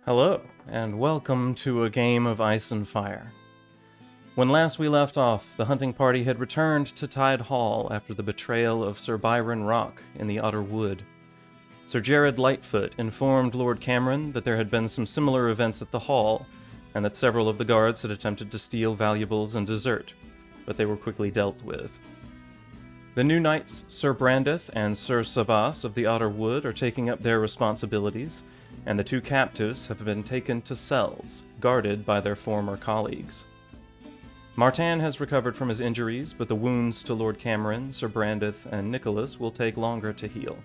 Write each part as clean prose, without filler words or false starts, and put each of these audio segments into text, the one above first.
Hello, and welcome to a game of Ice and Fire. When last we left off, the hunting party had returned to Tyde Hall after the betrayal of Sir Byron Rock in the Otter Wood. Sir Jared Lightfoot informed Lord Cameron that there had been some similar events at the hall, and that several of the guards had attempted to steal valuables and dessert, but they were quickly dealt with. The new knights, Sir Brandeth and Sir Sabas of the Otter Wood, are taking up their responsibilities, and the two captives have been taken to cells, guarded by their former colleagues. Martan has recovered from his injuries, but the wounds to Lord Cameron, Sir Brandeth, and Nicholas will take longer to heal.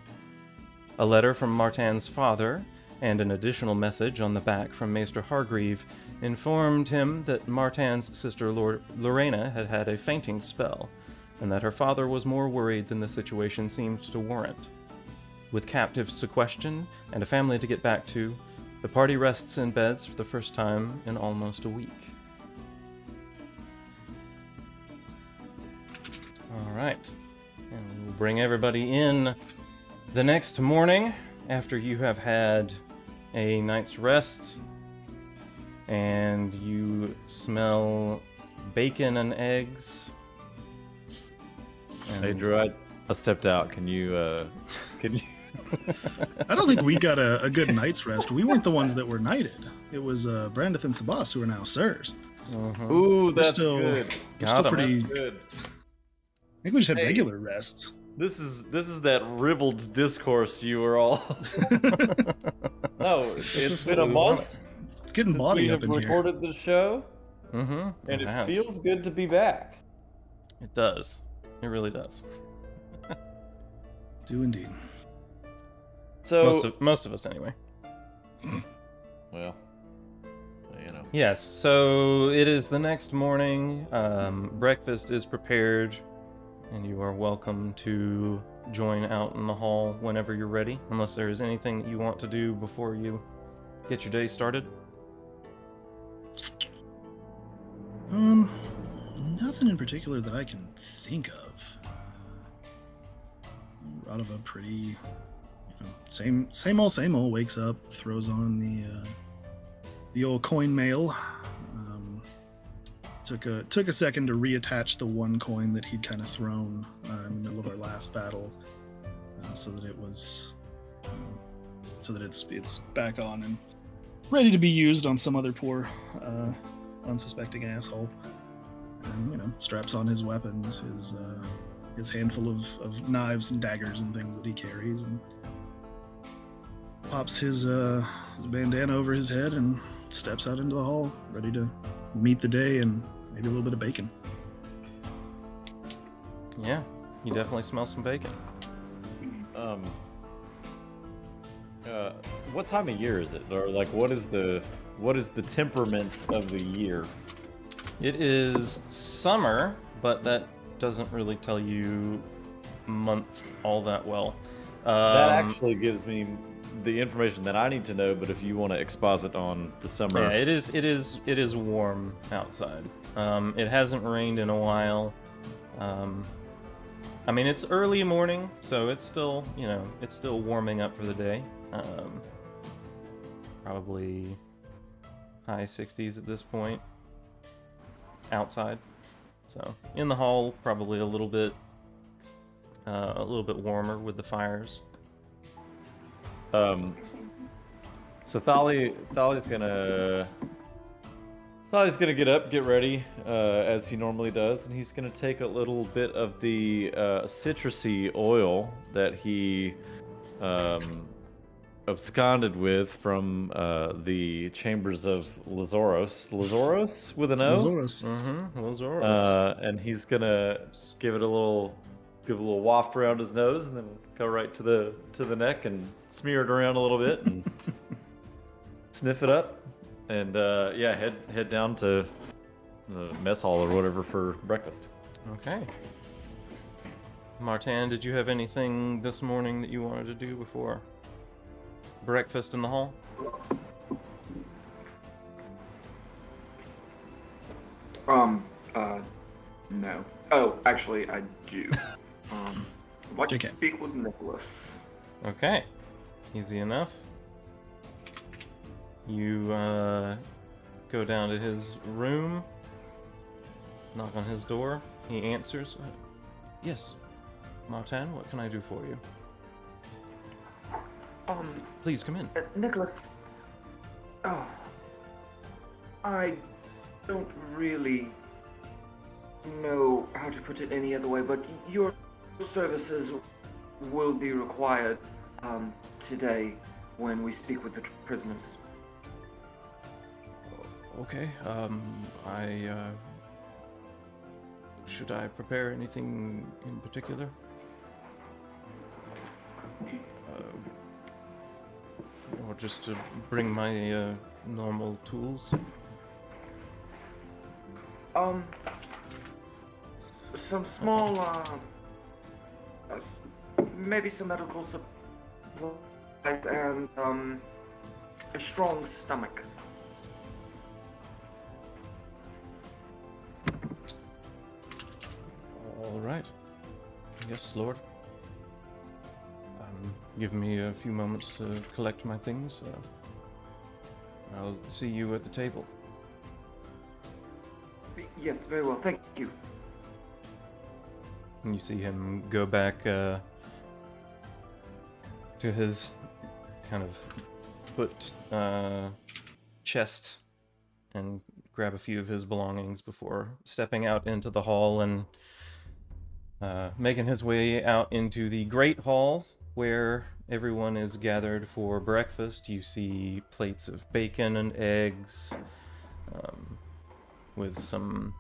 A letter from Martan's father, and an additional message on the back from Maester Hargreave, informed him that Martan's sister Lorena had had a fainting spell, and that her father was more worried than the situation seemed to warrant. With captives to question and a family to get back to, the party rests in beds for the first time in almost a week. Alright, and we'll bring everybody in the next morning after you have had a night's rest and you smell bacon and eggs. Hey Drew, I stepped out. Can you I don't think we got a good night's rest. We weren't the ones that were knighted. It was Brandeth and Sabas who are now sirs. Ooh, that's still, good. We're still pretty. That's good. I think we just had regular rests. This is that ribald discourse you were all. No, it's been a month. It's getting since body we up have in here. recorded the show, And it feels good to be back. It does. It really does. Do indeed. So Most of us, anyway. well, you know. Yes, so it is the next morning. Breakfast is prepared, and you are welcome to join out in the hall whenever you're ready, unless there is anything that you want to do before you get your day started. Nothing in particular that I can think of. Out of a pretty, same old. Wakes up, throws on the old coin mail. Took a second to reattach the one coin that he'd kind of thrown in the middle of our last battle, so that it's back on and ready to be used on some other poor unsuspecting asshole. And straps on his weapons, his handful of knives and daggers and things that he carries, and pops his bandana over his head and steps out into the hall, ready to meet the day and maybe a little bit of bacon. Yeah, you definitely smell some bacon. What time of year is it, or like what is the temperament of the year? It is summer, but that doesn't really tell you month all that well. That actually gives me the information that I need to know. But if you want to exposit on the summer, yeah, it is warm outside. It hasn't rained in a while. I mean, it's early morning, so it's still warming up for the day. Probably high 60s at this point outside. So in the hall, probably a little bit warmer with the fires. So Thali's gonna get up, get ready, as he normally does, and he's gonna take a little bit of the citrusy oil that he absconded with from the chambers of Lazoros. Lazoros with an O? Lazoros. Lazoros. And he's gonna give a little waft around his nose, and then go right to the neck and smear it around a little bit and sniff it up, and head down to the mess hall or whatever for breakfast. Okay. Martan, did you have anything this morning that you wanted to do before breakfast in the hall? No. Oh, actually, I do. I'd like to JK. speak with Nicholas. Okay. Easy enough. You go down to his room, knock on his door. He answers. Yes, Martan, what can I do for you? Please come in. Nicholas. Oh, I don't really know how to put it any other way, but your services will be required today when we speak with the prisoners. Okay, should I prepare anything in particular? Or just to bring my normal tools? Some small, maybe some medical supplies and, a strong stomach. All right. Yes, Lord. Give me a few moments to collect my things. I'll see you at the table. Yes, very well. Thank you. And you see him go back to his kind of put chest and grab a few of his belongings before stepping out into the hall and making his way out into the Great Hall, where everyone is gathered for breakfast. You see plates of bacon and eggs, with some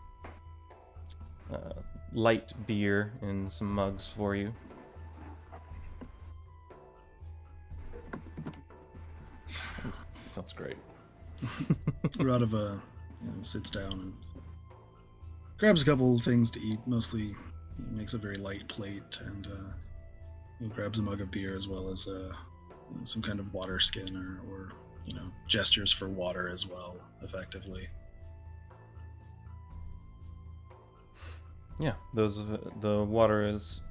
light beer in some mugs for you. Sounds great. Radova sits down and grabs a couple of things to eat. Mostly, he makes a very light plate, and he grabs a mug of beer as well as some kind of water skin or gestures for water as well, effectively. Yeah, the water is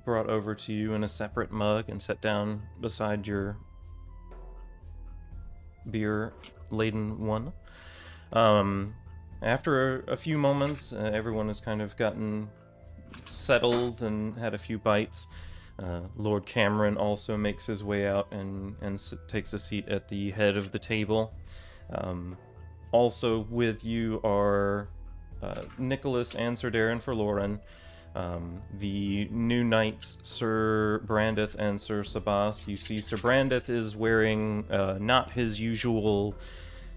brought over to you in a separate mug and set down beside your beer-laden one. After a few moments, everyone has kind of gotten settled and had a few bites. Lord Cameron also makes his way out and takes a seat at the head of the table. Also with you are Nicholas and Sir Darren Forloren, the new knights, Sir Brandeth and Sir Sabas. You see Sir Brandeth is wearing not his usual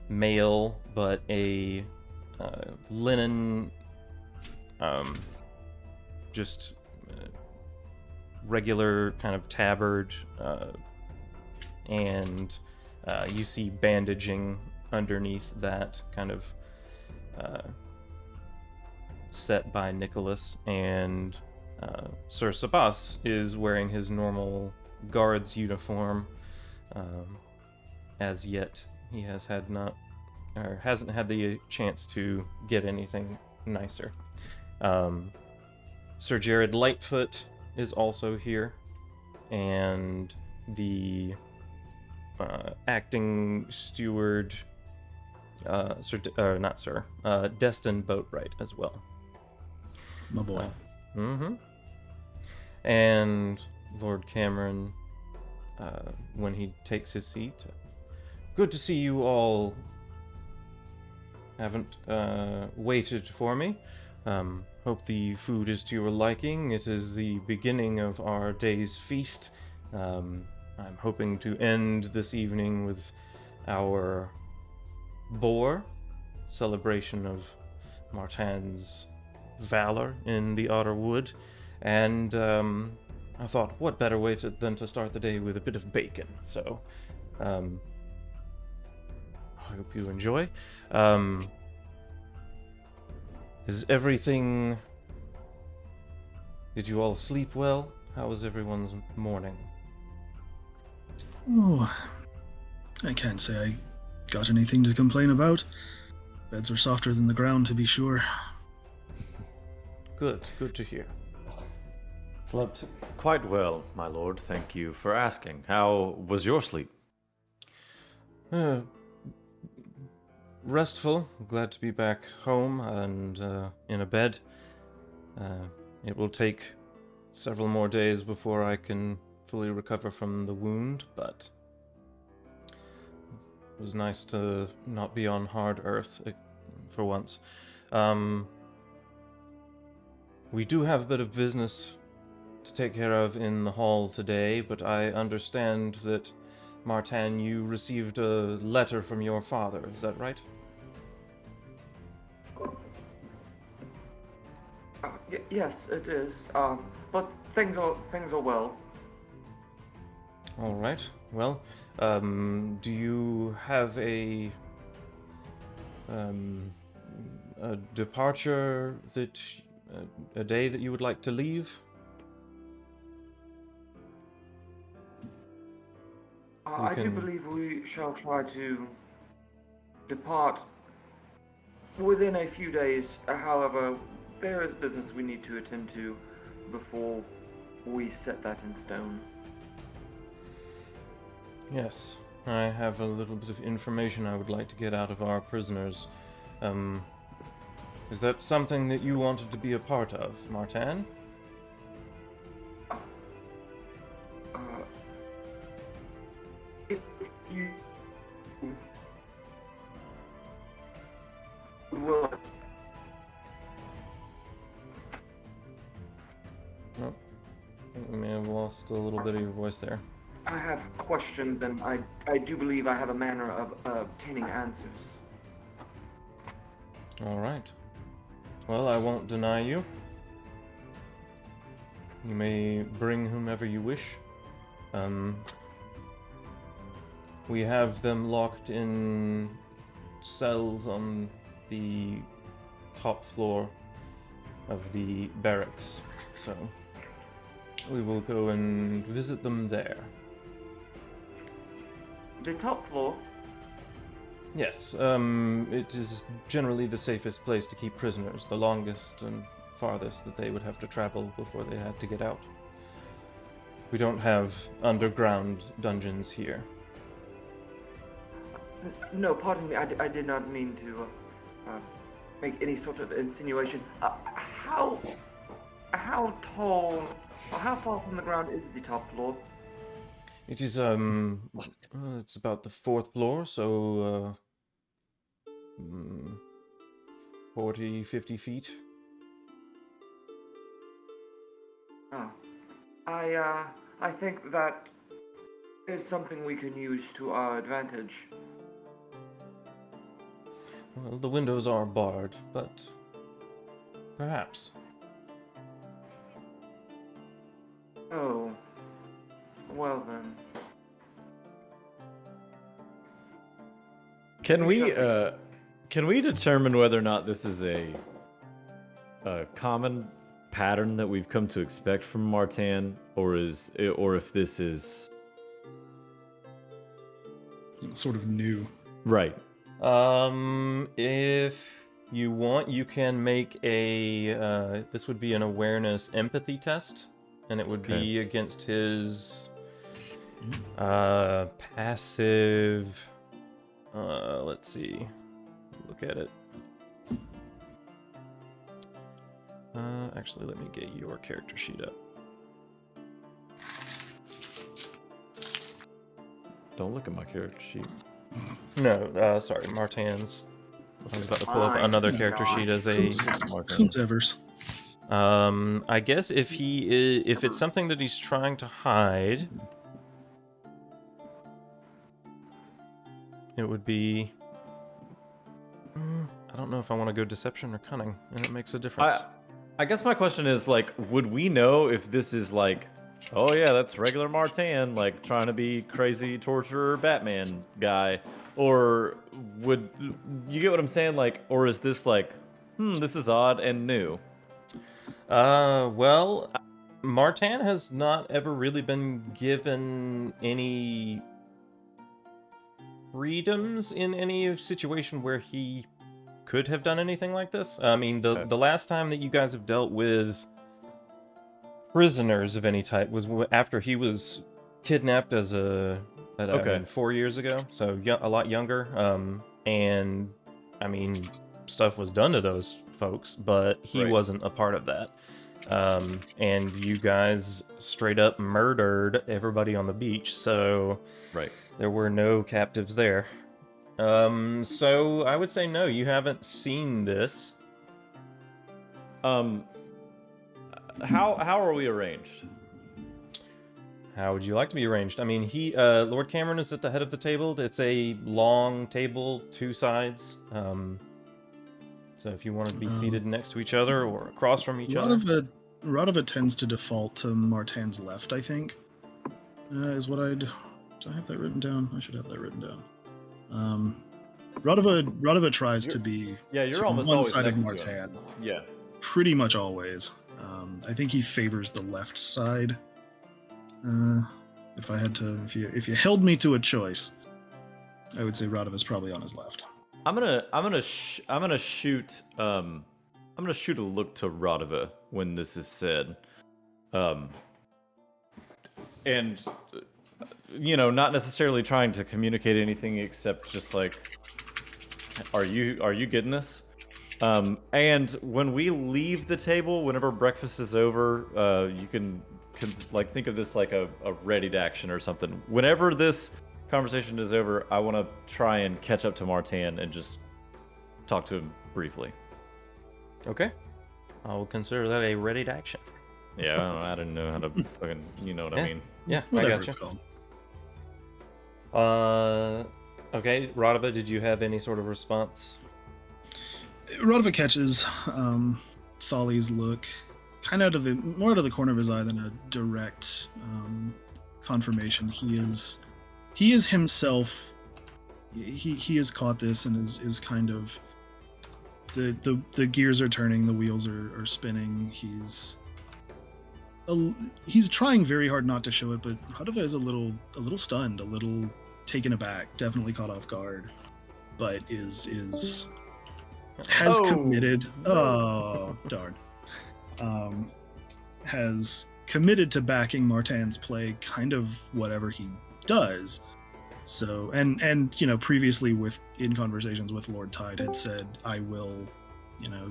mail, but a linen, just regular kind of tabard, and you see bandaging underneath that, kind of set by Nicholas. And Sir Sabas is wearing his normal guard's uniform. As yet, he hasn't had the chance to get anything nicer. Sir Jared Lightfoot is also here, and the acting steward, Destin Boatwright as well. My boy. And Lord Cameron, when he takes his seat, good to see you all. Haven't waited for me. Hope the food is to your liking. It is the beginning of our day's feast. I'm hoping to end this evening with our boar celebration of Martan's valor in the Otter Wood, and I thought, what better way than to start the day with a bit of bacon? So, I hope you enjoy. Is everything... Did you all sleep well? How was everyone's morning? Oh, I can't say I got anything to complain about. Beds were softer than the ground, to be sure. Good to hear. Slept quite well, my lord. Thank you for asking. How was your sleep? restful. Glad to be back home and in a bed. It will take several more days before I can fully recover from the wound, but it was nice to not be on hard earth for once. We do have a bit of business to take care of in the hall today, but I understand that, Martan, you received a letter from your father, is that right? Yes, it is. But things are well. All right. Well, do you have a departure that a day that you would like to leave? I do believe we shall try to depart within a few days. However, there is business we need to attend to before we set that in stone. Yes, I have a little bit of information I would like to get out of our prisoners. Is that something that you wanted to be a part of, Martan? If you will. Oh, I think we may have lost a little bit of your voice there. I have questions, and I do believe I have a manner of obtaining answers. All right. Well, I won't deny you. You may bring whomever you wish. We have them locked in cells on the top floor of the barracks, so we will go and visit them there. The top floor? Yes, it is generally the safest place to keep prisoners, the longest and farthest that they would have to travel before they had to get out. We don't have underground dungeons here. No, pardon me, I did not mean to make any sort of insinuation. How tall, or how far from the ground is the top floor? It is, it's about the 4th floor, so, 40, 50 feet. Oh. I think that is something we can use to our advantage. Well, the windows are barred, but perhaps. Oh. Well then. Can we determine whether or not this is a common pattern that we've come to expect from Martan, or if this is sort of new? right? If you want, you can make a, this would be an awareness empathy test, and it would be against his, passive, let's see, look at it. Actually, let me get your character sheet up. Don't look at my character sheet. No, sorry, Martan's. I was about to pull up another character sheet as a... Who's ever's? I guess if it's something that he's trying to hide, it would be... I don't know if I want to go deception or cunning, and it makes a difference. I guess my question is, like, would we know if this is like, oh yeah, that's regular Martan, like trying to be crazy torturer Batman guy, or would you get what I'm saying? Like, or is this like, this is odd and new? Well, Martan has not ever really been given any freedoms in any situation where he could have done anything like this. I mean, the last time that you guys have dealt with prisoners of any type was after he was kidnapped as a 4 years ago, so a lot younger. And I mean, stuff was done to those folks, but he Right. wasn't a part of that. And you guys straight up murdered everybody on the beach, so Right. there were no captives there. So I would say no, you haven't seen this. How are we arranged? How would you like to be arranged? I mean, Lord Cameron is at the head of the table. It's a long table, 2 sides. So if you want to be seated next to each other or across from each other. Radova tends to default to Martan's left, I think. Is what I'd... Do I have that written down? I should have that written down. Radova tries to be You're to almost one always side of next to him. Martan. Yeah. Pretty much always. I think he favors the left side. If I had to, if you held me to a choice, I would say Radova's probably on his left. I'm gonna shoot a look to Radova when this is said, and not necessarily trying to communicate anything except just like, are you getting this? And when we leave the table, whenever breakfast is over, you can like think of this like a readied action or something. Whenever this conversation is over, I want to try and catch up to Martan and just talk to him briefly. Okay. I'll consider that a readied action. Yeah, I didn't know how to fucking, you know what I mean. Yeah, Whatever I gotcha. it's called. Okay, Radova, did you have any sort of response? Radova catches Thali's look, kind of more out of the corner of his eye than a direct confirmation. He is himself. He has caught this and is kind of the gears are turning, the wheels are spinning. He's trying very hard not to show it, but Radova is a little stunned, a little taken aback, definitely caught off guard, but has committed. Oh, darn. Has committed to backing Martan's play, kind of whatever he does. So, and previously in conversations with Lord Tyde had said, I will,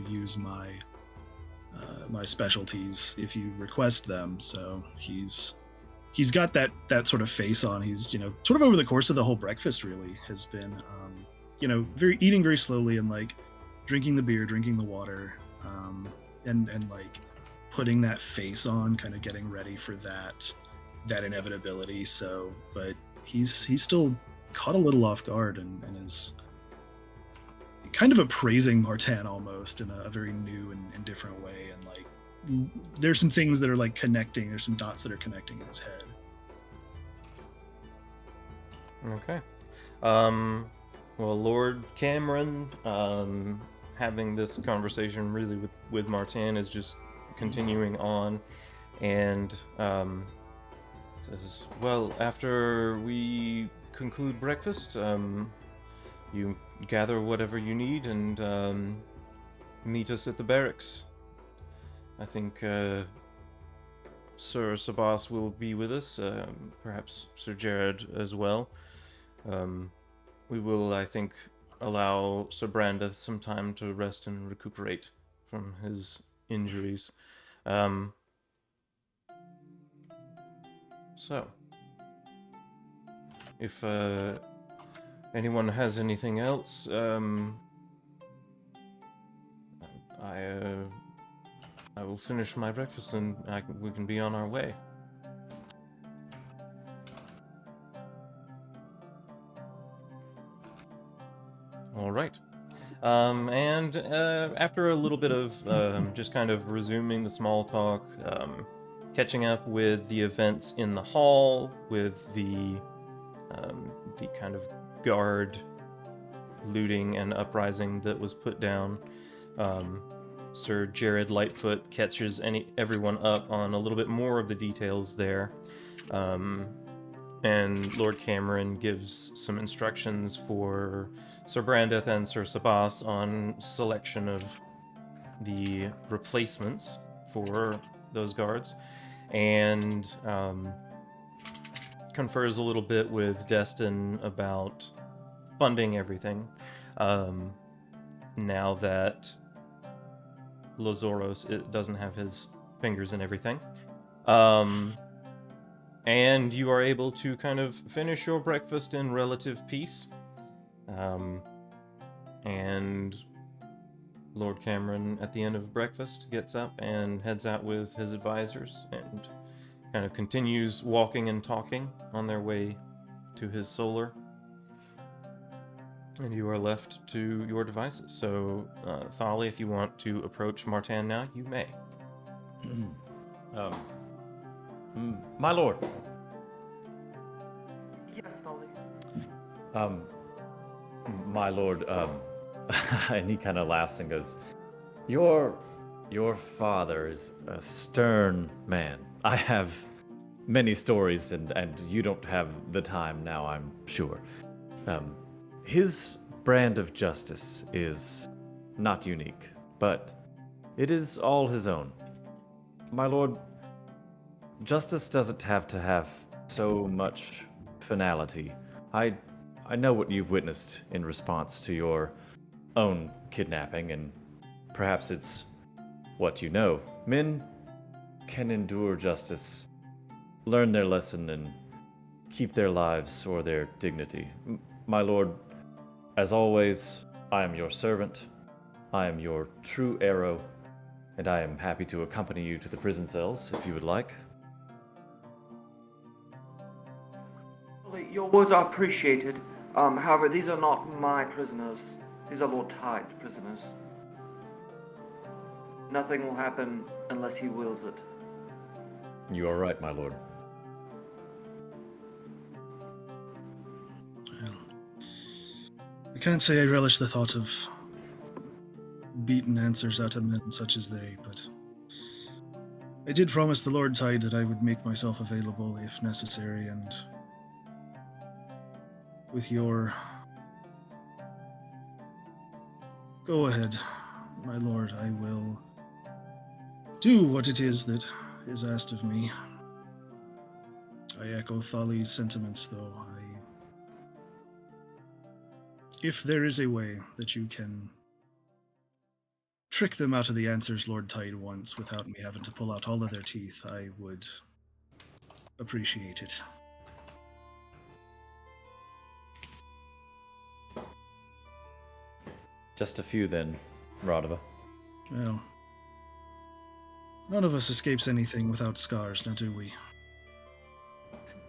use my my specialties if you request them. So he's got that sort of face on. He's sort of over the course of the whole breakfast really has been eating very slowly and like drinking the beer, drinking the water, and like putting that face on, kind of getting ready for that inevitability. So, but he's still caught a little off guard and is kind of appraising Martan almost in a very new and different way. And like, there's some things that are like connecting. There's some dots that are connecting in his head. Okay. Well, Lord Cameron, having this conversation really with Martan is just continuing on, and says, well, after we conclude breakfast, you gather whatever you need and meet us at the barracks. I think Sir Sabas will be with us, perhaps Sir Jared as well. We will, I think, allow Sir Brandeth some time to rest and recuperate from his injuries. So, if anyone has anything else, I will finish my breakfast and we can be on our way. All right. And after a little bit of just kind of resuming the small talk, catching up with the events in the hall, with the kind of guard looting and uprising that was put down, Sir Jared Lightfoot catches everyone up on a little bit more of the details there. And Lord Cameron gives some instructions for Sir Brandeth and Sir Sabas on selection of the replacements for those guards, and confers a little bit with Destin about funding everything. now that Lazoros doesn't have his fingers and everything. And you are able to kind of finish your breakfast in relative peace. And Lord Cameron, at the end of breakfast, gets up and heads out with his advisors and kind of continues walking and talking on their way to his solar. And you are left to your devices. So, Thali, if you want to approach Martan now, you may. My lord. Yes, Dolly. My lord, and he kind of laughs and goes, Your father is a stern man. I have many stories, and you don't have the time now, I'm sure. His brand of justice is not unique, but it is all his own. My lord, justice doesn't have to have so much finality. I know what you've witnessed in response to your own kidnapping, and perhaps it's what you know. Men can endure justice, learn their lesson, and keep their lives or their dignity. My lord, as always, I am your servant. I am your true arrow, and I am happy to accompany you to the prison cells if you would like. Your words are appreciated. However, these are not my prisoners. These are Lord Tyde's prisoners. Nothing will happen unless he wills it. You are right, my lord. Well, I can't say I relish the thought of beaten answers out of men such as they, but I did promise the Lord Tyde that I would make myself available if necessary, and with your go ahead, my lord, I will do what it is that is asked of me. I echo Thali's sentiments, though. If there is a way that you can trick them out of the answers Lord Tyde wants without me having to pull out all of their teeth, I would appreciate it. Just a few then, Radova. Well, none of us escapes anything without scars, now do we?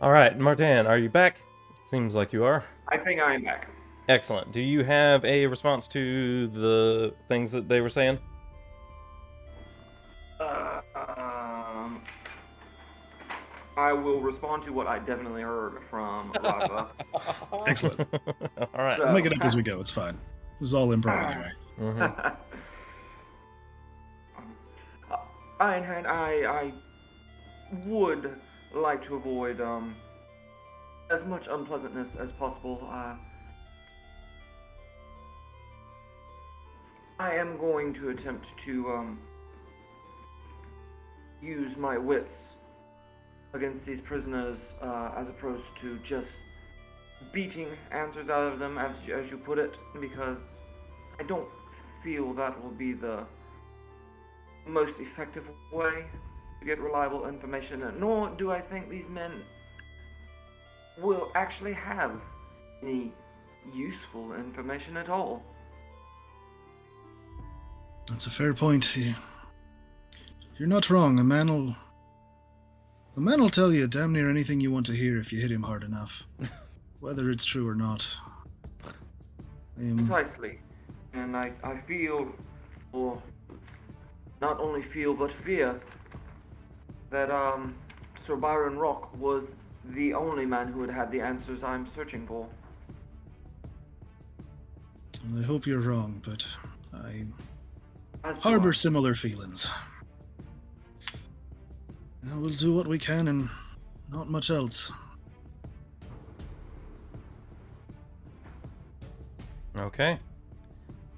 All right, Martan, are you back? Seems like you are. I think I am back. Excellent. Do you have a response to the things that they were saying? I will respond to what I definitely heard from Lava. Excellent. All right. So- We'll make it up as we go, it's fine. This is all improv anyway. Mhm. Ironhand, I would like to avoid as much unpleasantness as possible. I am going to attempt to use my wits against these prisoners as opposed to just beating answers out of them, as you put it, because I don't feel that will be the most effective way to get reliable information, nor do I think these men will actually have any useful information at all. That's a fair point. You're not wrong. A man will tell you damn near anything you want to hear if you hit him hard enough, whether it's true or not. Precisely. And I feel, or not only feel but fear, that Sir Byron Rock was the only man who had had the answers I'm searching for. I hope you're wrong, but I As do harbor I. similar feelings. Well, we'll do what we can and not much else. Okay.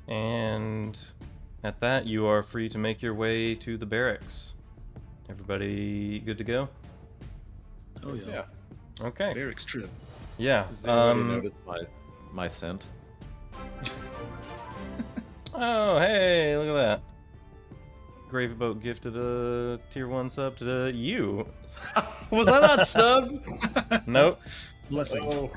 And at that, you are free to make your way to the barracks. Everybody good to go? Oh yeah. Okay. Barracks trip. Yeah. Does anybody notice my scent? Oh, hey, look at that. Gravy Boat gifted a tier 1 sub to you. Was I not subbed? Nope. Blessings. Oh,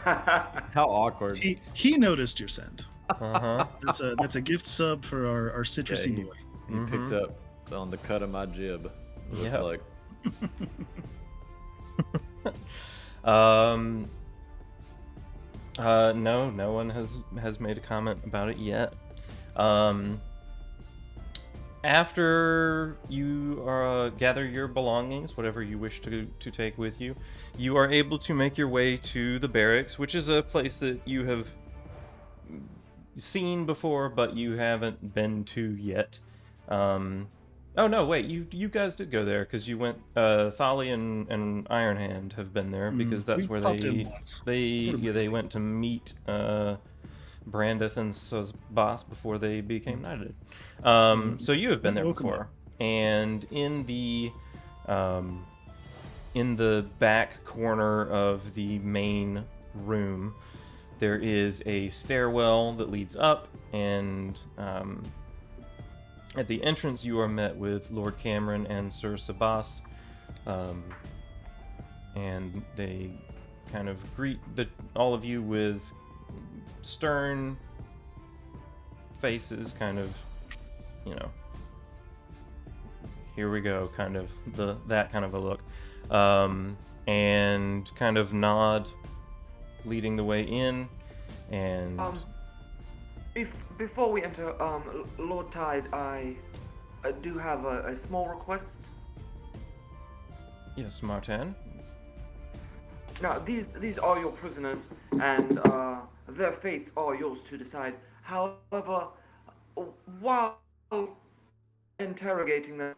how awkward. He noticed your scent. Uh-huh. That's a gift sub for our citrusy Yeah, boy. He picked up on the cut of my jib. Looks Yep. like. No one has made a comment about it yet. After you gather your belongings, whatever you wish to take with you, you are able to make your way to the barracks, which is a place that you have seen before, but you haven't been to yet. Oh no, wait, you guys did go there because you went. Thali and Ironhand have been there because that's we where popped in once. they went to meet Brandeth and Boss before they became knighted. So you have been there Welcome before, and in the back corner of the main room, there is a stairwell that leads up, and at the entrance, you are met with Lord Cameron and Sir Sabas, and they kind of greet all of you with stern faces, kind of, here we go, kind of that kind of a look, and kind of nod, leading the way in, and. Before we enter, Lord Tyde, I do have a small request. Yes, Martan. Now, these are your prisoners, and their fates are yours to decide. However, while interrogating them,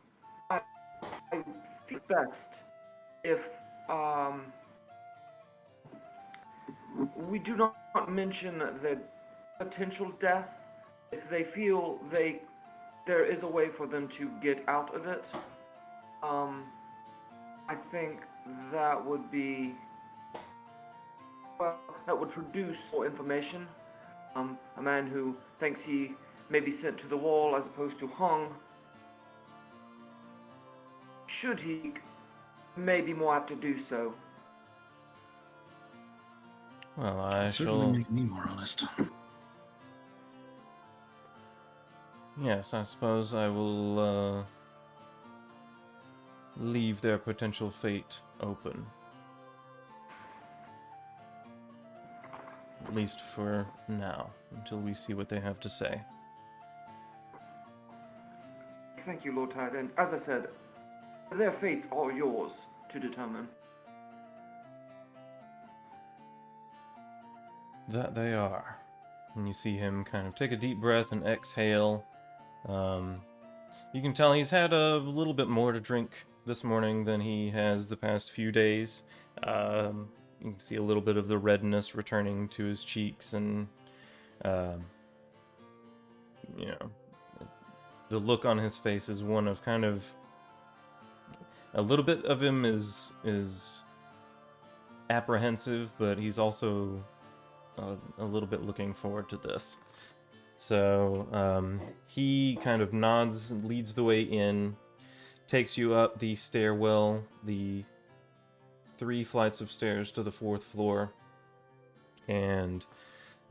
I feel best if we do not mention their potential death. If they feel there is a way for them to get out of it, I think that would be, well, that would produce more information. A man who thinks he may be sent to the wall as opposed to hung, should he, may be more apt to do so. Well, I Certainly shall. make me more honest. Yes, I suppose I will leave their potential fate open. At least for now, until we see what they have to say. Thank you, Lord Tyde, and as I said, their fates are yours to determine. That they are. And you see him kind of take a deep breath and exhale. You can tell he's had a little bit more to drink this morning than he has the past few days. You can see a little bit of the redness returning to his cheeks, and the look on his face is one of kind of a little bit of him is apprehensive, but he's also a little bit looking forward to this. So he kind of nods and leads the way in, takes you up the stairwell, the 3 flights of stairs to the 4th floor, and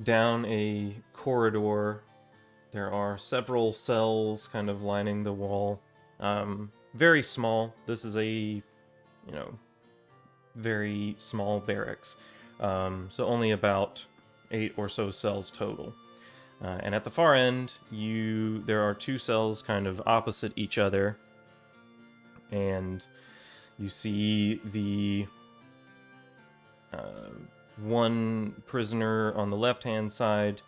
down a corridor. There are several cells kind of lining the wall. Very small. This is a, very small barracks. So only about 8 or so cells total. And at the far end, there are 2 cells kind of opposite each other. And you see the one prisoner on the left-hand side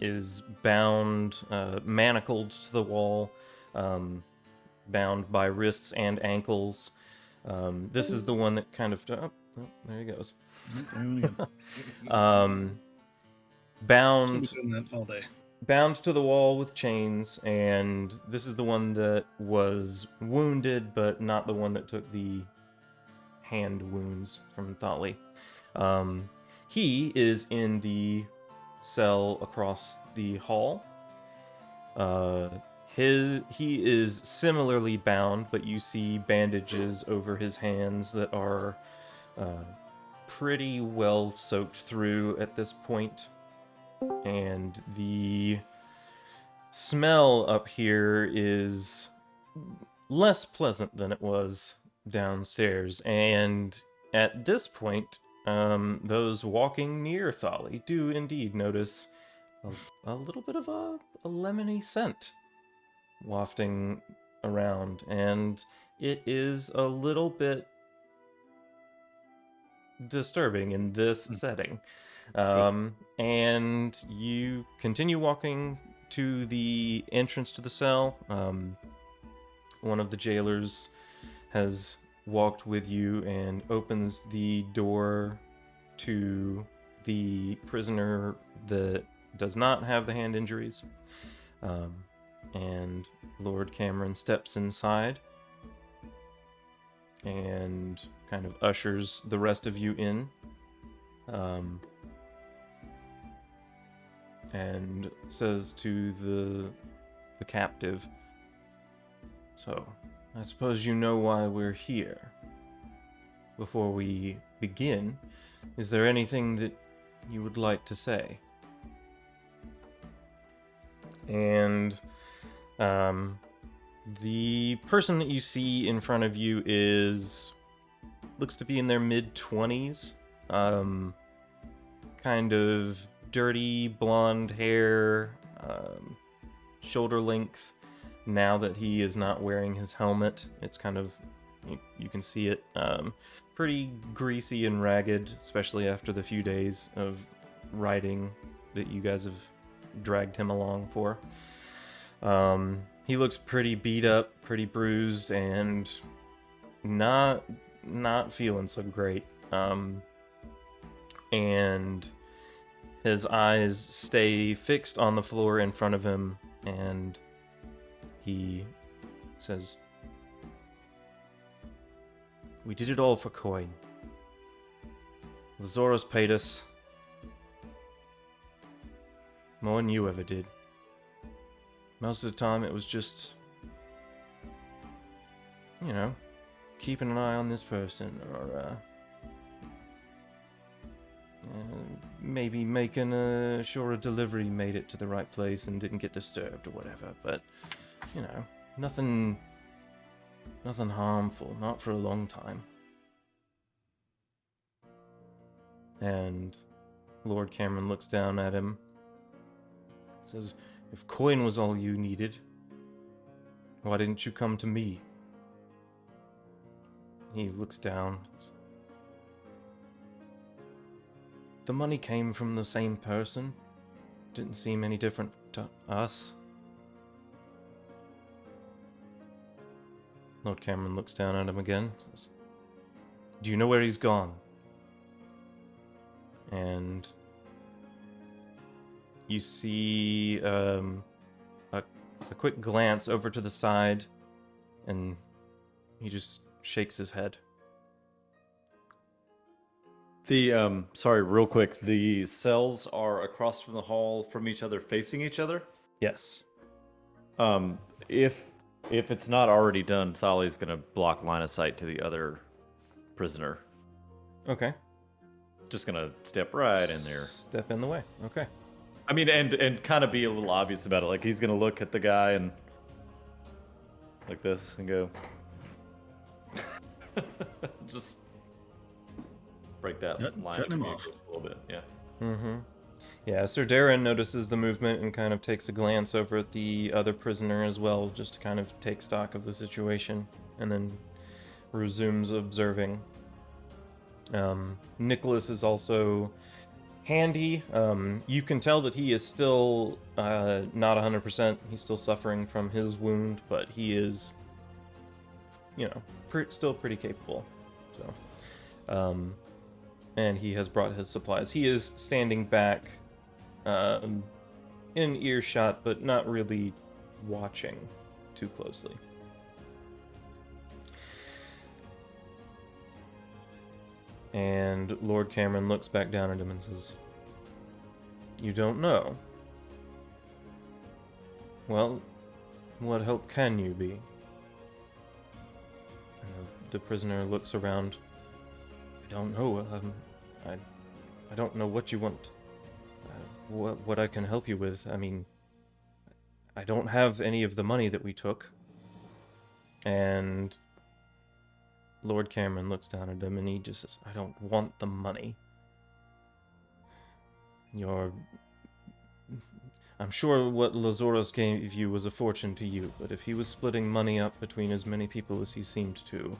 is bound, manacled to the wall, bound by wrists and ankles. This is the one that kind of... Oh, there he goes. Bound... Doing that all day. Bound to the wall with chains, and this is the one that was wounded, but not the one that took the hand wounds from Thali. He is in the cell across the hall. He is similarly bound, but you see bandages over his hands that are pretty well soaked through at this point. And the smell up here is less pleasant than it was downstairs. And at this point, those walking near Thali do indeed notice a little bit of a lemony scent wafting around, and it is a little bit disturbing in this setting. And you continue walking to the entrance to the cell. One of the jailers has walked with you and opens the door to the prisoner that does not have the hand injuries. And Lord Cameron steps inside and kind of ushers the rest of you in. And says to the captive, "So, I suppose you know why we're here. Before we begin, is there anything that you would like to say?" And the person that you see in front of you looks to be in their mid-20s, kind of dirty blonde hair, shoulder length. Now that he is not wearing his helmet, it's kind of, you can see it, pretty greasy and ragged, especially after the few days of riding that you guys have dragged him along for. He looks pretty beat up, pretty bruised, and not feeling so great. And his eyes stay fixed on the floor in front of him, and he says, "We did it all for coin. Lazoros paid us more than you ever did. Most of the time it was just, keeping an eye on this person, or maybe making sure a delivery made it to the right place and didn't get disturbed or whatever. But, nothing harmful, not for a long time." And Lord Cameron looks down at him, says, "If coin was all you needed, why didn't you come to me?" He looks down. "The money came from the same person. Didn't seem any different to us." Lord Cameron looks down at him again. Says, "Do you know where he's gone?" And you see a quick glance over to the side, and he just shakes his head. Sorry, real quick. The cells are across from the hall from each other, facing each other? Yes. If it's not already done, Thali's gonna block line of sight to the other prisoner. Okay. Just gonna step right in there. Step in the way. Okay. I mean, and kind of be a little obvious about it. Like, he's gonna look at the guy and like this and go, just break that line cutting him off a little bit. Yeah. Mm-hmm. Yeah, Sir Darren notices the movement and kind of takes a glance over at the other prisoner as well, just to kind of take stock of the situation, and then resumes observing. Nicholas is also handy. You can tell that he is still not 100%. He's still suffering from his wound, but he is, still pretty capable. So, and he has brought his supplies. He is standing back in earshot, but not really watching too closely. And Lord Cameron looks back down at him and says, You don't know? Well, what help can you be? The prisoner looks around. I don't know. I don't know what you want. What I can help you with. I mean, I don't have any of the money that we took. And Lord Cameron looks down at him and he just says, I don't want the money. I'm sure what Lazoros gave you was a fortune to you, but if he was splitting money up between as many people as he seemed to,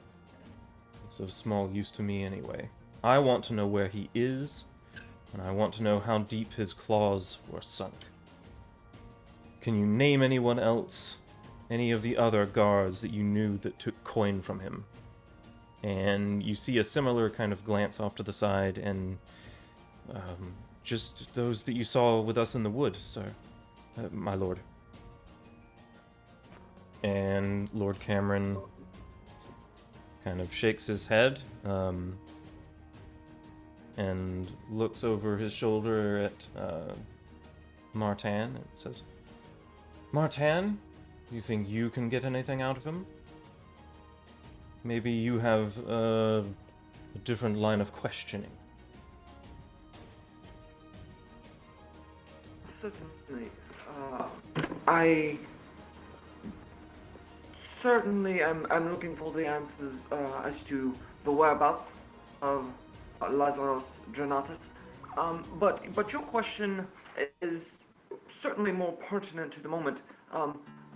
it's of small use to me anyway. I want to know where he is, and I want to know how deep his claws were sunk. Can you name anyone else, any of the other guards that you knew that took coin from him? And you see a similar kind of glance off to the side, and just those that you saw with us in the wood, sir. My lord. And Lord Cameron kind of shakes his head, and looks over his shoulder at Martan and says, Martan, you think you can get anything out of him? Maybe you have a different line of questioning. Certainly. I certainly am looking for the answers as to the whereabouts of Lazoros Drennatis. But your question is certainly more pertinent to the moment.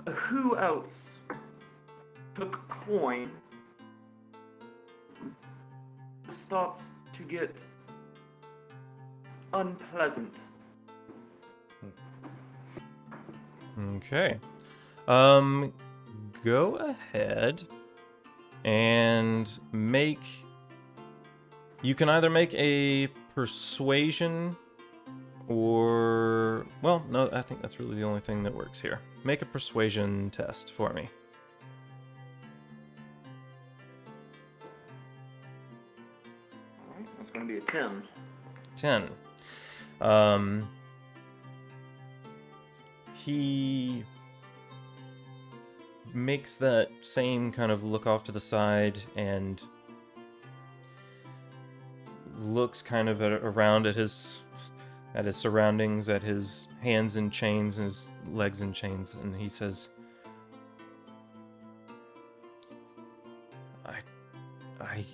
Who else took coin? Starts to get unpleasant. Okay. Go ahead and make... You can either make a persuasion or... Well, no, I think that's really the only thing that works here. Make a persuasion test for me. Alright, that's going to be a 10. 10. He makes that same kind of look off to the side and looks kind of around at his surroundings, at his hands in chains and his legs in chains, and he says, I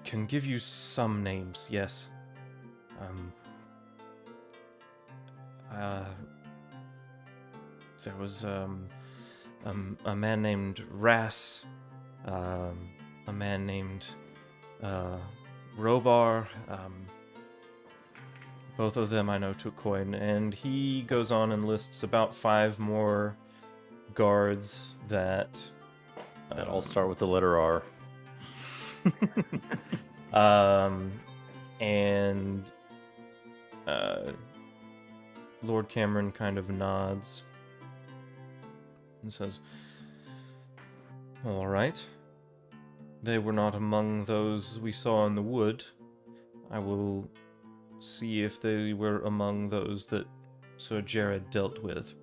can give you some names, yes. There was a man named Ras, a man named Robar. Both of them I know took coin, and he goes on and lists about 5 more guards that all start with the letter R. And Lord Cameron kind of nods and says, all right. They were not among those we saw in the wood. I will see if they were among those that Sir Jared dealt with.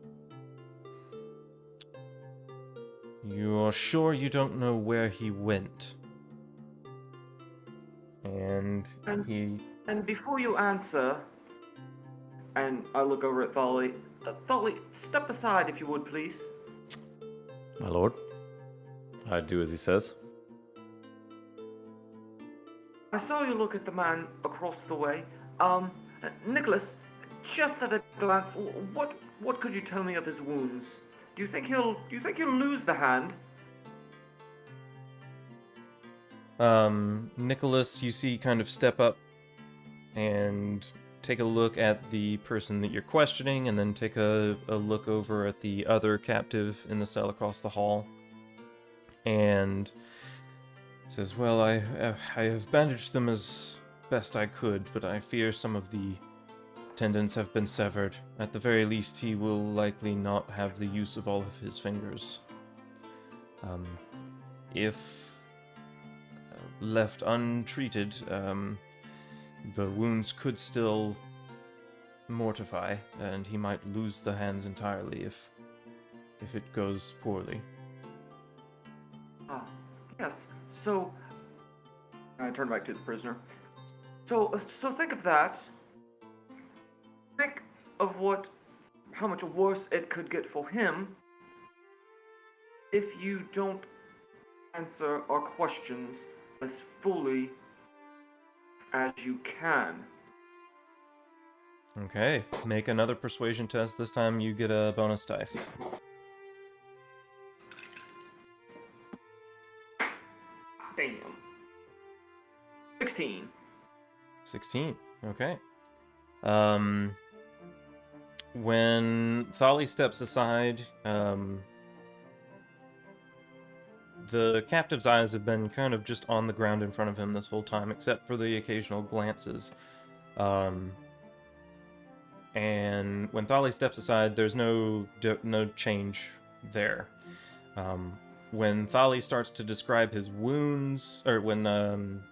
You are sure you don't know where he went? And before you answer, and I look over at Tholly. Tholly, step aside if you would, please. My lord. I do as he says. I saw you look at the man across the way. Nicholas, just at a glance, what could you tell me of his wounds? Do you think he'll lose the hand? Nicholas, you see kind of step up and take a look at the person that you're questioning, and then take a look over at the other captive in the cell across the hall, and says, well, I have bandaged them as best I could, but I fear some of the tendons have been severed. At the very least, he will likely not have the use of all of his fingers. If left untreated, the wounds could still mortify, and he might lose the hands entirely if it goes poorly. Ah, yes. So, I turn back to the prisoner. So think of that. Think of how much worse it could get for him if you don't answer our questions as fully as you can. Okay, make another persuasion test. This time you get a bonus dice. Damn. 16. 16. Okay. When Thali steps aside, the captive's eyes have been kind of just on the ground in front of him this whole time, except for the occasional glances. And when Thali steps aside, there's no change there. When Thali starts to describe his wounds, or when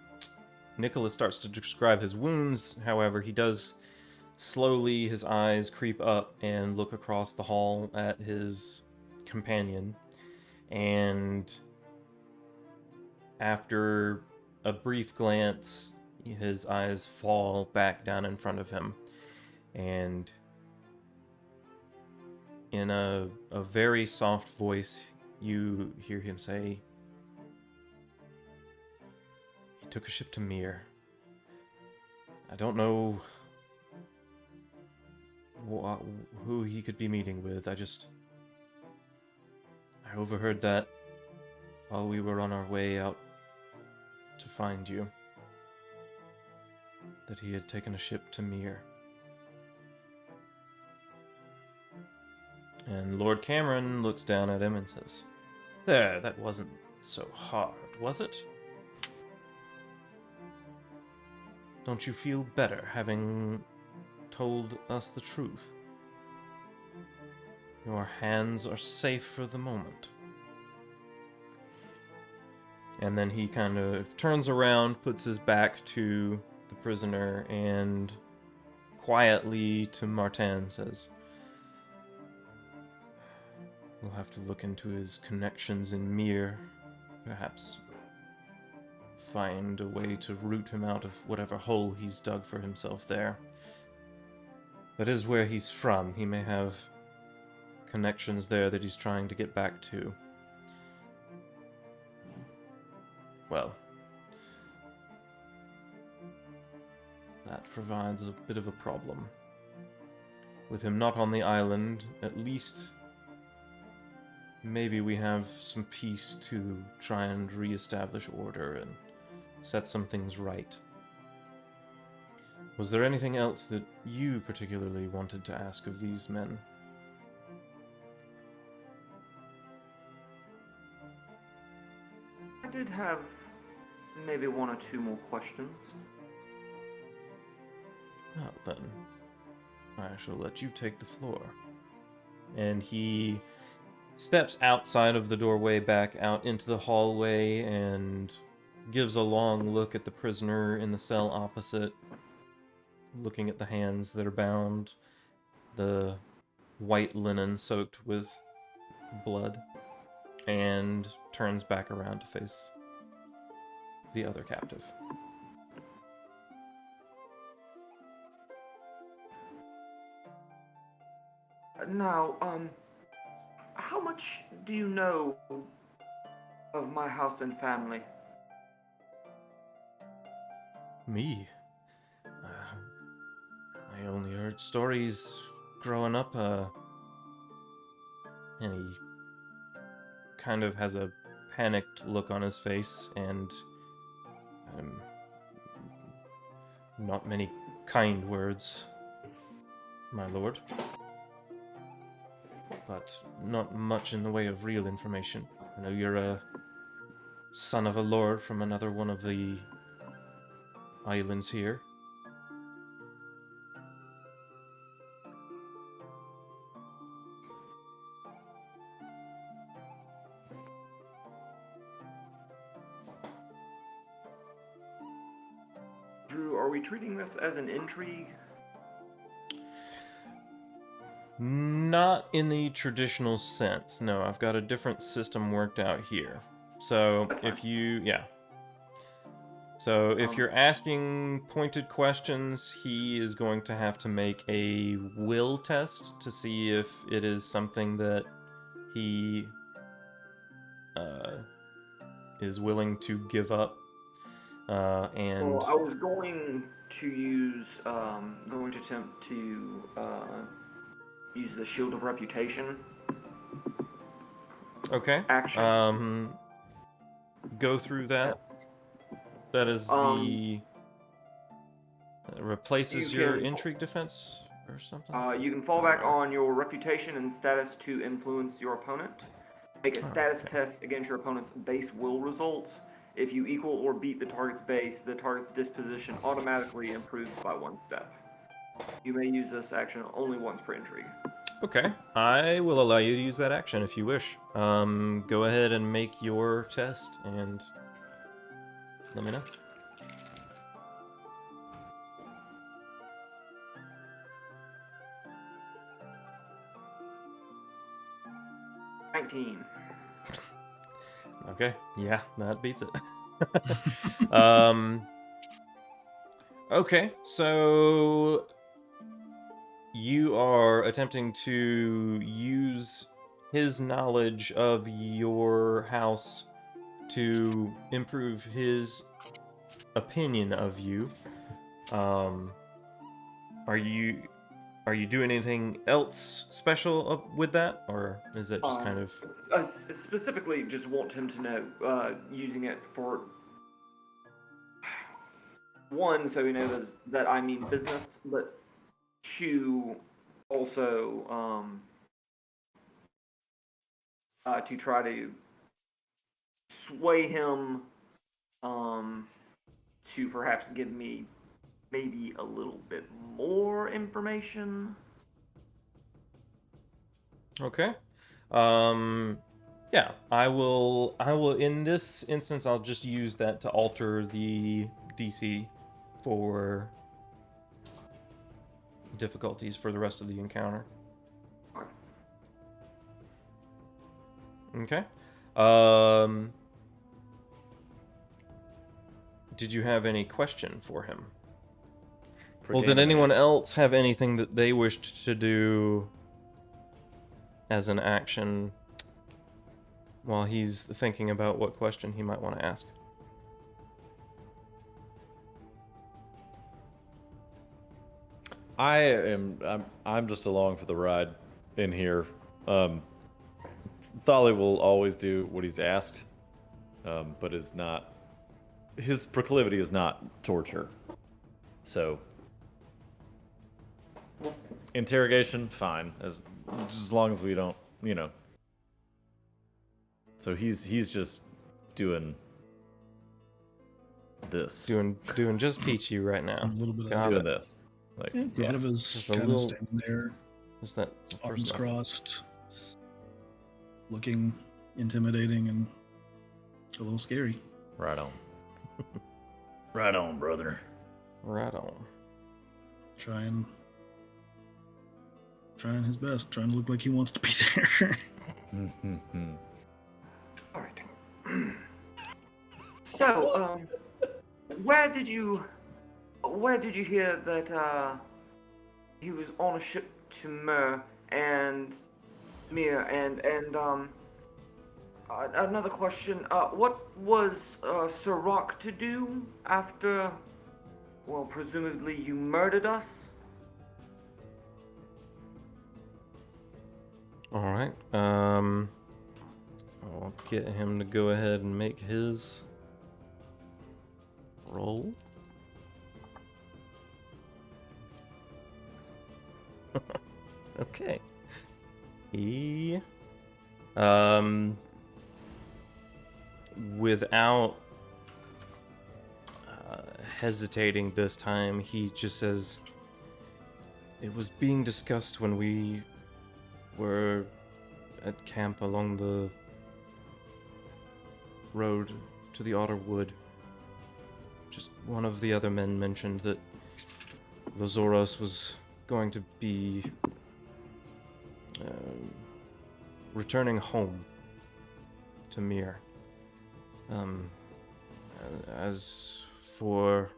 Nicholas starts to describe his wounds, however, he does slowly, his eyes creep up and look across the hall at his companion. And after a brief glance, his eyes fall back down in front of him. And in a very soft voice, you hear him say, "He took a ship to Mir. I don't know who he could be meeting with. I overheard that while we were on our way out to find you, that he had taken a ship to Mir." And Lord Cameron looks down at him and says, "There, that wasn't so hard, was it? Don't you feel better having told us the truth? Your hands are safe for the moment." And then he kind of turns around, puts his back to the prisoner, and quietly to Martan says, "We'll have to look into his connections in Mir. Perhaps find a way to root him out of whatever hole he's dug for himself there. That is where he's from. He may have connections there that he's trying to get back to. Well, that provides a bit of a problem. With him not on the island, at least maybe we have some peace to try and reestablish order and set some things right. Was there anything else that you particularly wanted to ask of these men?" I did have maybe one or two more questions. Well then, I shall let you take the floor. And he steps outside of the doorway back out into the hallway and gives a long look at the prisoner in the cell opposite, looking at the hands that are bound, the white linen soaked with blood, and turns back around to face the other captive. Now, how much do you know of my house and family? Me? I only heard stories growing up, and he kind of has a panicked look on his face, and not many kind words, my lord. But not much in the way of real information. I know you're a son of a lord from another one of the islands here. Drew, are we treating this as an intrigue? Not in the traditional sense. No, I've got a different system worked out here. So That's if fine. you, yeah. So if you're asking pointed questions, he is going to have to make a will test to see if it is something that he is willing to give up. And Well, I was going to use, going to attempt to use the Shield of Reputation okay, action. go through that. That is the replaces you your can- intrigue defense or something. You can fall back on your reputation and status to influence your opponent. Make a status test against your opponent's base will result. If you equal or beat the target's base, the target's disposition automatically improves by 1 step. You may use this action only once per intrigue. Okay, I will allow you to use that action if you wish. Go ahead and make your test and let me know. Okay, yeah, that beats it. Okay, so you are attempting to use his knowledge of your house to improve his opinion of you. Are you doing anything else special with that, or is that just kind of... I specifically just want him to know, using it for... One, so he knows that I mean business, but 2, also, to try to sway him, to perhaps give me maybe a little bit more information. Okay. Yeah, I will in this instance I'll just use that to alter the DC for difficulties for the rest of the encounter. Okay. Did you have any question for him? Well, did anyone else have anything that they wished to do as an action while he's thinking about what question he might want to ask? I'm just along for the ride in here. Thali will always do what he's asked, but is not. His proclivity is not torture. So, interrogation, fine, as long as we don't, So he's just doing this. Doing just peachy right now. A little bit Got of doing it. this. Like, a lot of his Just a kind of little- standing there, Is that arms crossed, looking intimidating and a little scary. right on. Right on, brother. Right on. Trying his best, trying to look like he wants to be there. All right. So, where did you hear that he was on a ship to Mir and another question? What was Sirach to do after? Well, presumably you murdered us. All right. I'll get him to go ahead and make his roll. Okay. He without hesitating this time, he just says, "It was being discussed when we were at camp along the road to the Otter Wood. Just one of the other men mentioned that Lazoros was going to be returning home to Mir. As for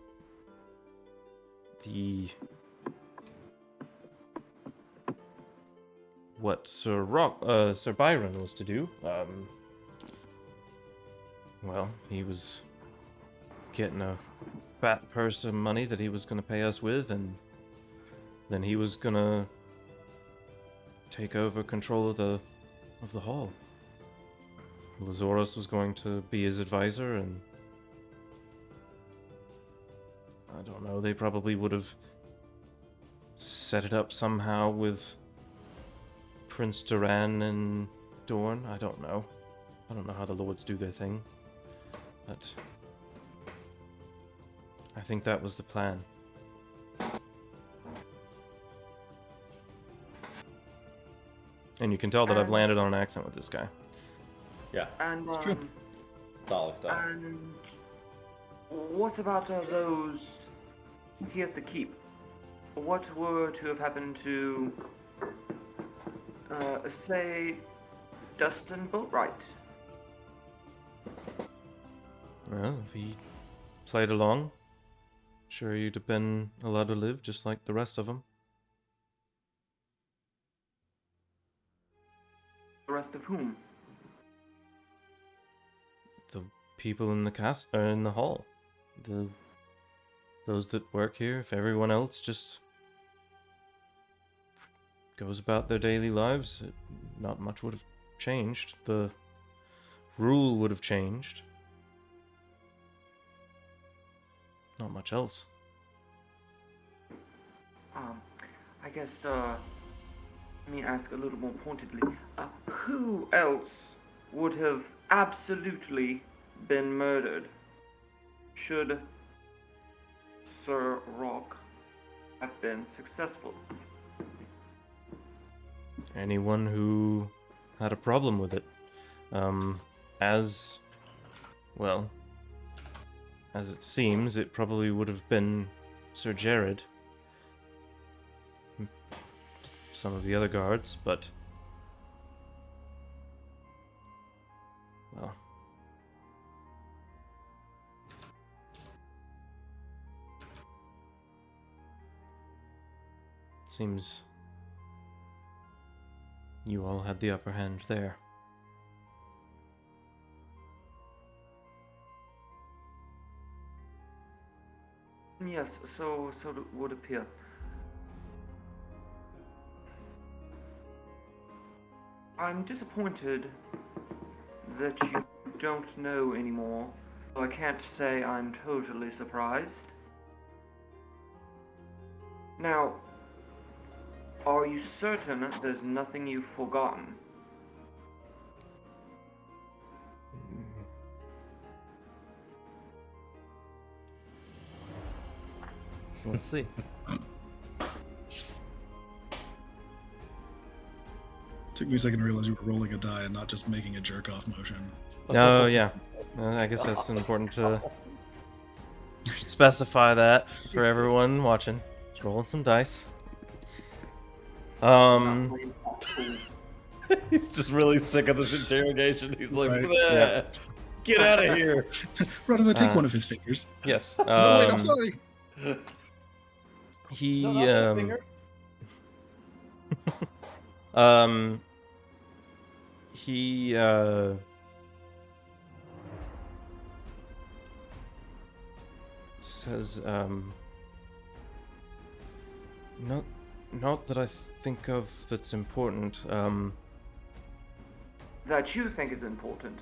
what Sir Byron was to do, well, he was getting a fat purse of money that he was going to pay us with, and then he was going to take over control of the hall. Lazoros was going to be his advisor, and I don't know, they probably would have set it up somehow with Prince Duran and Dorn. I don't know. I don't know how the lords do their thing, but I think that was the plan. And you can tell that I've landed on an accent with this guy. Yeah, And It's true. solid style. and what about those here at the keep? What were to have happened to, say, Dustin Boatwright? Well, if he played along, sure you'd have been allowed to live just like the rest of them. The rest of whom? The people in the in the hall. Those that work here. If everyone else just goes about their daily lives, not much would have changed. The rule would have changed. Not much else. I guess, let me ask a little more pointedly. Who else would have absolutely been murdered should Sir Rock have been successful? Anyone who had a problem with it. As it seems, it probably would have been Sir Jared. Some of the other guards, but well, seems you all had the upper hand there. Yes, so it would appear. I'm disappointed that you don't know anymore, though I can't say I'm totally surprised. Now, are you certain there's nothing you've forgotten? Let's see. Took me a second to realize you were rolling a die and not just making a jerk off motion. Oh, yeah. I guess that's important to should specify that for everyone watching. Just rolling some dice. He's just really sick of this interrogation. He's like, Right. "Bleh, Yeah. get out of here. Rodiva, take one of his fingers. Yes. No, wait, I'm sorry. He No, not that finger. he says not that I think of that's important. That you think is important.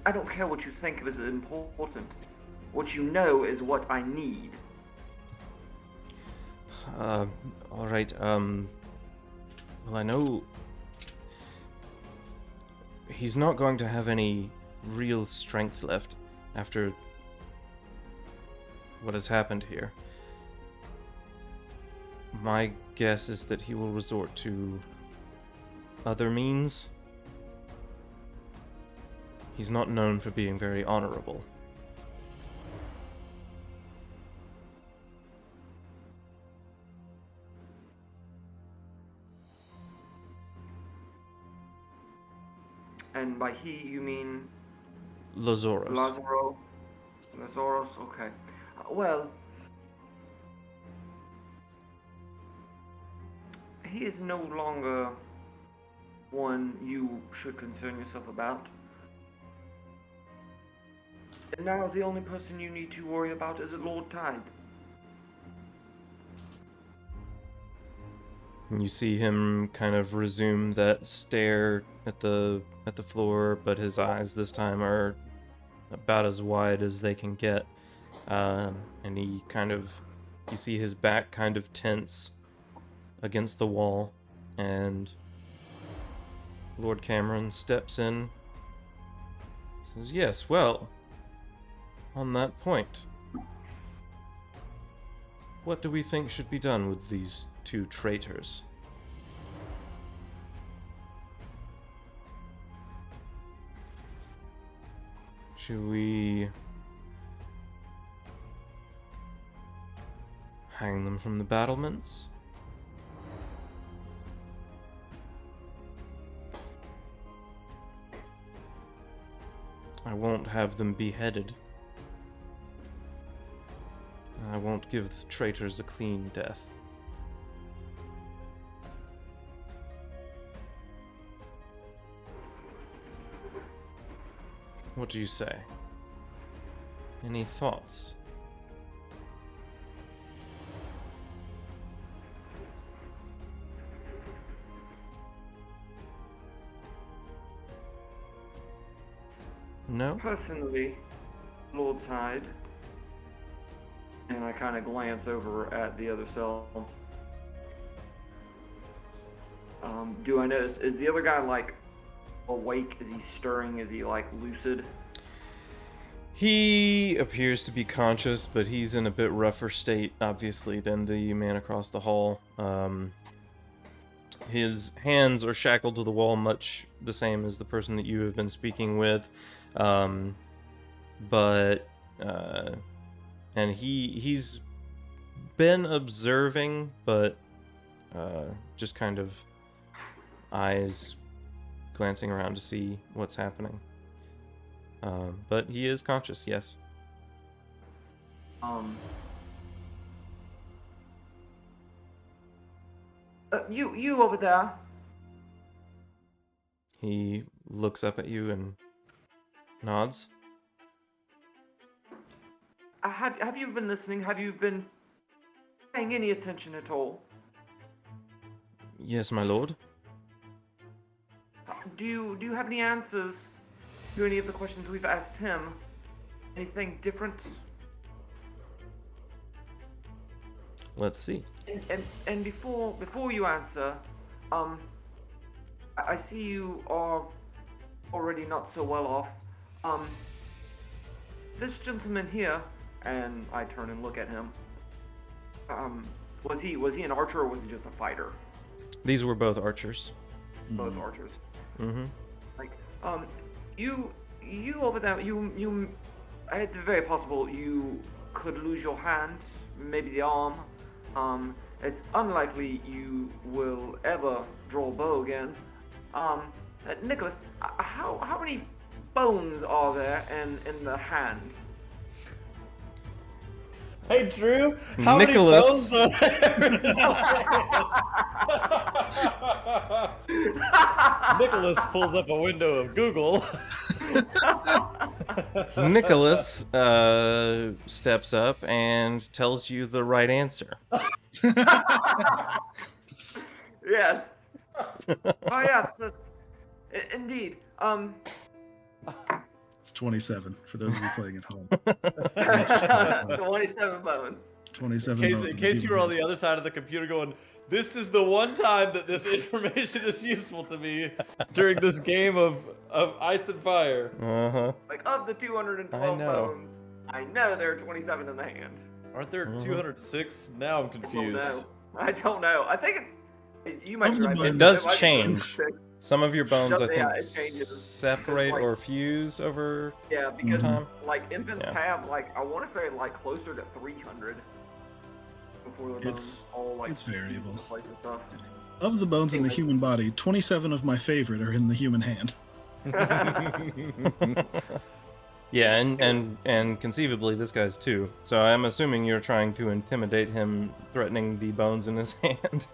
I don't care what you think of as important. What you know is what I need. All right. Well, I know he's not going to have any real strength left after what has happened here. My guess is that he will resort to other means. He's not known for being very honorable. And by he, you mean Lazoros. Lazoros, okay. Well, he is no longer one you should concern yourself about. And now the only person you need to worry about is Lord Tyde. And you see him kind of resume that stare at the floor, but his eyes this time are about as wide as they can get. And he you see his back kind of tense against the wall, and Lord Cameron steps in, says, "Yes, well, on that point, what do we think should be done with these two traitors?" Should we hang them from the battlements? I won't have them beheaded. I won't give the traitors a clean death. What do you say? Any thoughts? No? Personally, Lord Tyde, and I kind of glance over at the other cell. Do I notice, is the other guy like awake? Is he stirring? Is he like lucid? He appears to be conscious, but he's in a bit rougher state, obviously, than the man across the hall. His hands are shackled to the wall, much the same as the person that you have been speaking with. And he's been observing, but just kind of eyes glancing around to see what's happening. But he is conscious, yes. You over there. He looks up at you and nods. Have you been listening? Have you been paying any attention at all? Yes, my lord. Do you have any answers to any of the questions we've asked him? Anything different? Let's see. And before you answer, I see you are already not so well off. This gentleman here, and I turn and look at him. Was he an archer or was he just a fighter? These were both archers. Both archers. Mm-hmm. Like, you over there, it's very possible you could lose your hand, maybe the arm. It's unlikely you will ever draw a bow again. Nicholas, how many bones are there in the hand? Hey Drew, how Nicholas. many bones are there? Nicholas pulls up a window of Google. Nicholas steps up and tells you the right answer. Yes. Oh yes, indeed. It's 27 for those of you playing at home. 27 bones. 27 In bones. case you were on the other side of the computer going, this is the one time that this information is useful to me during this game of Ice and Fire. Uh-huh. Like, of the 212 I know. bones, I know there are 27 in the hand. Aren't there 206? Now I'm confused. I don't know. I think it's... You might Of the try bones. It does might be change. 26. Some of your bones, I Yeah, think, it changes. separate Like- or fuse over Yeah, because time. like infants Yeah. have like I want to say like closer to 300 before their bones It's- all like it's variable. Like and stuff. Of the bones in the human body, 27 of my favorite are in the human hand. Yeah, and conceivably this guy's too. So I'm assuming you're trying to intimidate him, threatening the bones in his hand.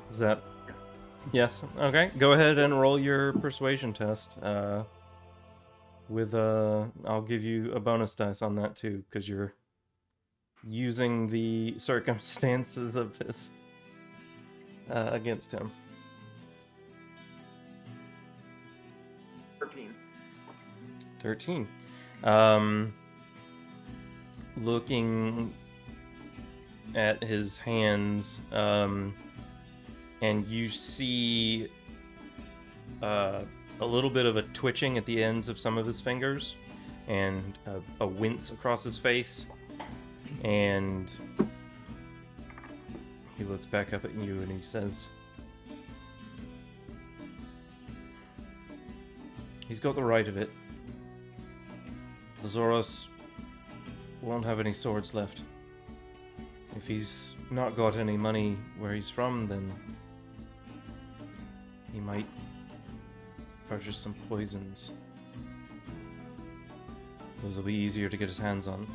Is that? Yes. Okay. Go ahead and roll your persuasion test. I'll give you a bonus dice on that too, because you're using the circumstances of this against him. 13. Looking at his hands, and you see a little bit of a twitching at the ends of some of his fingers, and a wince across his face, and he looks back up at you and he says, "He's got the right of it. Lazoros won't have any swords left. If he's not got any money where he's from, then he might purchase some poisons. Those will be easier to get his hands on."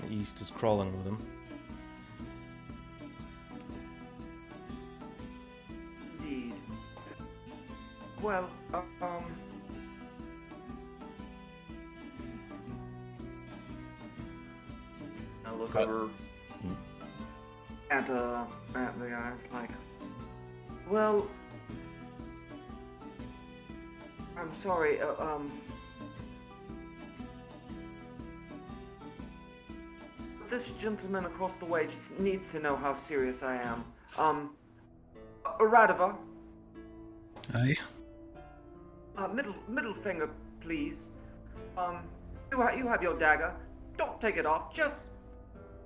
The East is crawling with him. Indeed. Well, I look over at the guys like, well, I'm sorry, this gentleman across the way just needs to know how serious I am. Radova. Aye. Middle finger, please. You have your dagger. Don't take it off. Just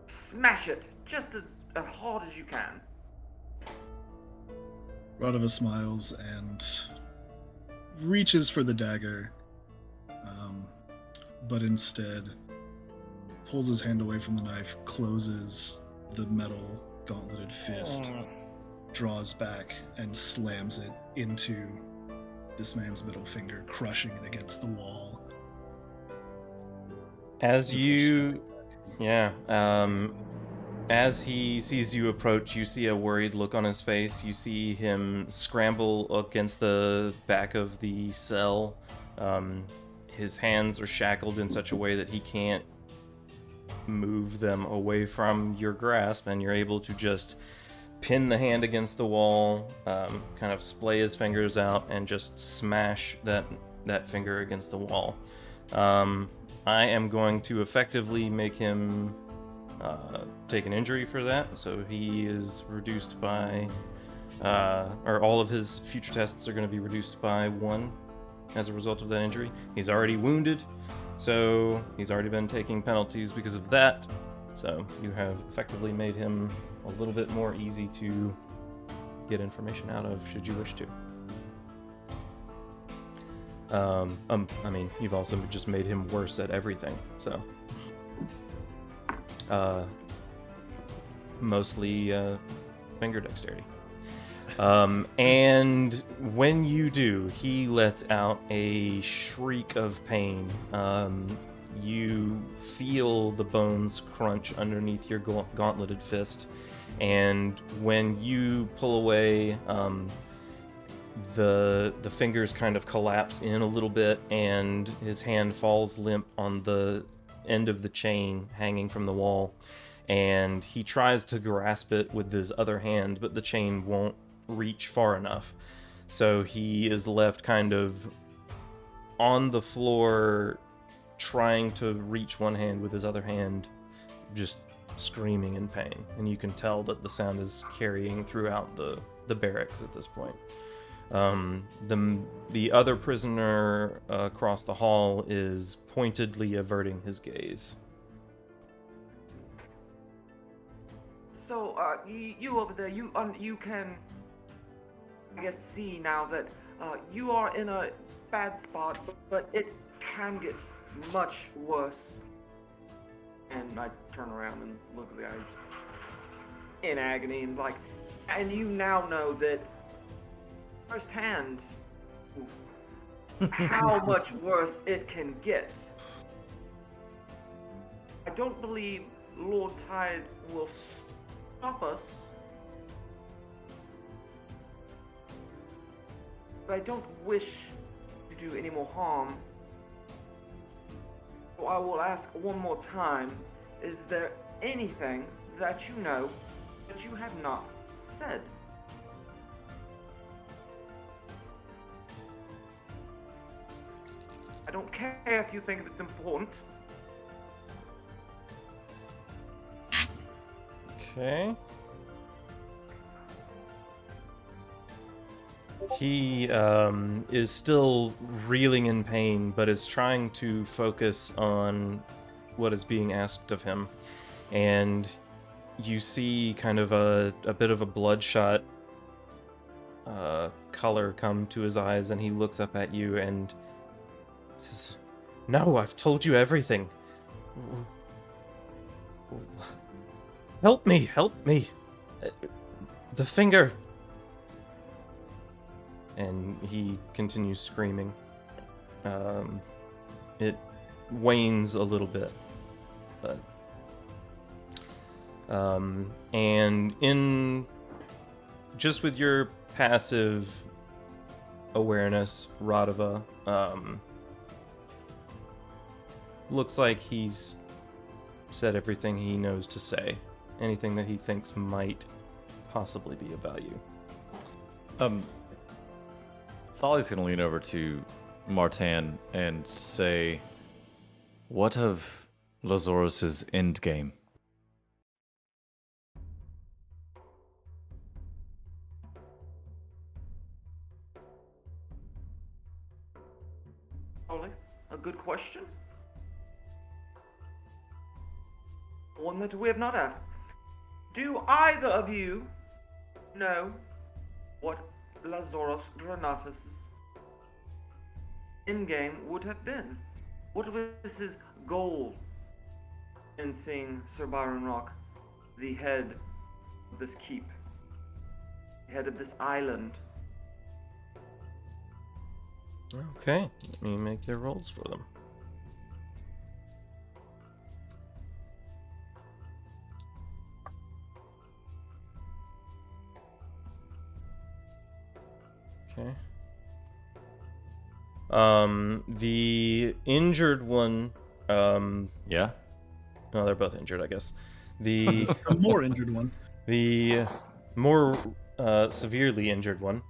smash it, just as hard as you can. Radova smiles and reaches for the dagger, but instead pulls his hand away from the knife, closes the metal gauntleted fist, draws back, and slams it into this man's middle finger, crushing it against the wall. As he sees you approach, you see a worried look on his face. You see him scramble against the back of the cell. His hands are shackled in such a way that he can't move them away from your grasp, and you're able to just pin the hand against the wall, kind of splay his fingers out, and just smash that finger against the wall. I am going to effectively make him take an injury for that, so he is reduced by, or all of his future tests are going to be reduced by 1 as a result of that injury. He's already wounded, so he's already been taking penalties because of that, so you have effectively made him a little bit more easy to get information out of, should you wish to. I mean, you've also just made him worse at everything, so. Mostly finger dexterity. And when you do, he lets out a shriek of pain. You feel the bones crunch underneath your gauntleted fist, and when you pull away, the fingers kind of collapse in a little bit, and his hand falls limp on the end of the chain hanging from the wall, and he tries to grasp it with his other hand, but the chain won't reach far enough, so he is left kind of on the floor trying to reach one hand with his other hand, just screaming in pain, and you can tell that the sound is carrying throughout the barracks at this point. The other prisoner across the hall is pointedly averting his gaze. So, you over there, you can, I guess, see now that you are in a bad spot, but it can get much worse. And I turn around and look at the guy in agony and like, And you now know that firsthand how much worse it can get. I don't believe Lord Tyde will stop us. But I don't wish to do any more harm. So I will ask one more time, is there anything that you know that you have not said? I don't care if you think it's important. Okay. He is still reeling in pain, but is trying to focus on what is being asked of him. And you see kind of a bit of a bloodshot color come to his eyes, and he looks up at you and says, "No, I've told you everything. Help me, help me. The finger." And he continues screaming. It wanes a little bit, but and in just with your passive awareness, Radava, looks like he's said everything he knows to say. Anything that he thinks might possibly be of value. Thali's gonna lean over to Martan and say, "What of Lazoros' endgame?" Ollie, a good question. One that we have not asked. Do either of you know what Lazoros Drennatis' endgame would have been? What was his goal in seeing Sir Byron Rock, the head of this keep, the head of this island? Okay, let me make their rolls for them. Okay. The injured one, Yeah? no, they're both injured, I guess. The A more injured one. the more severely injured one,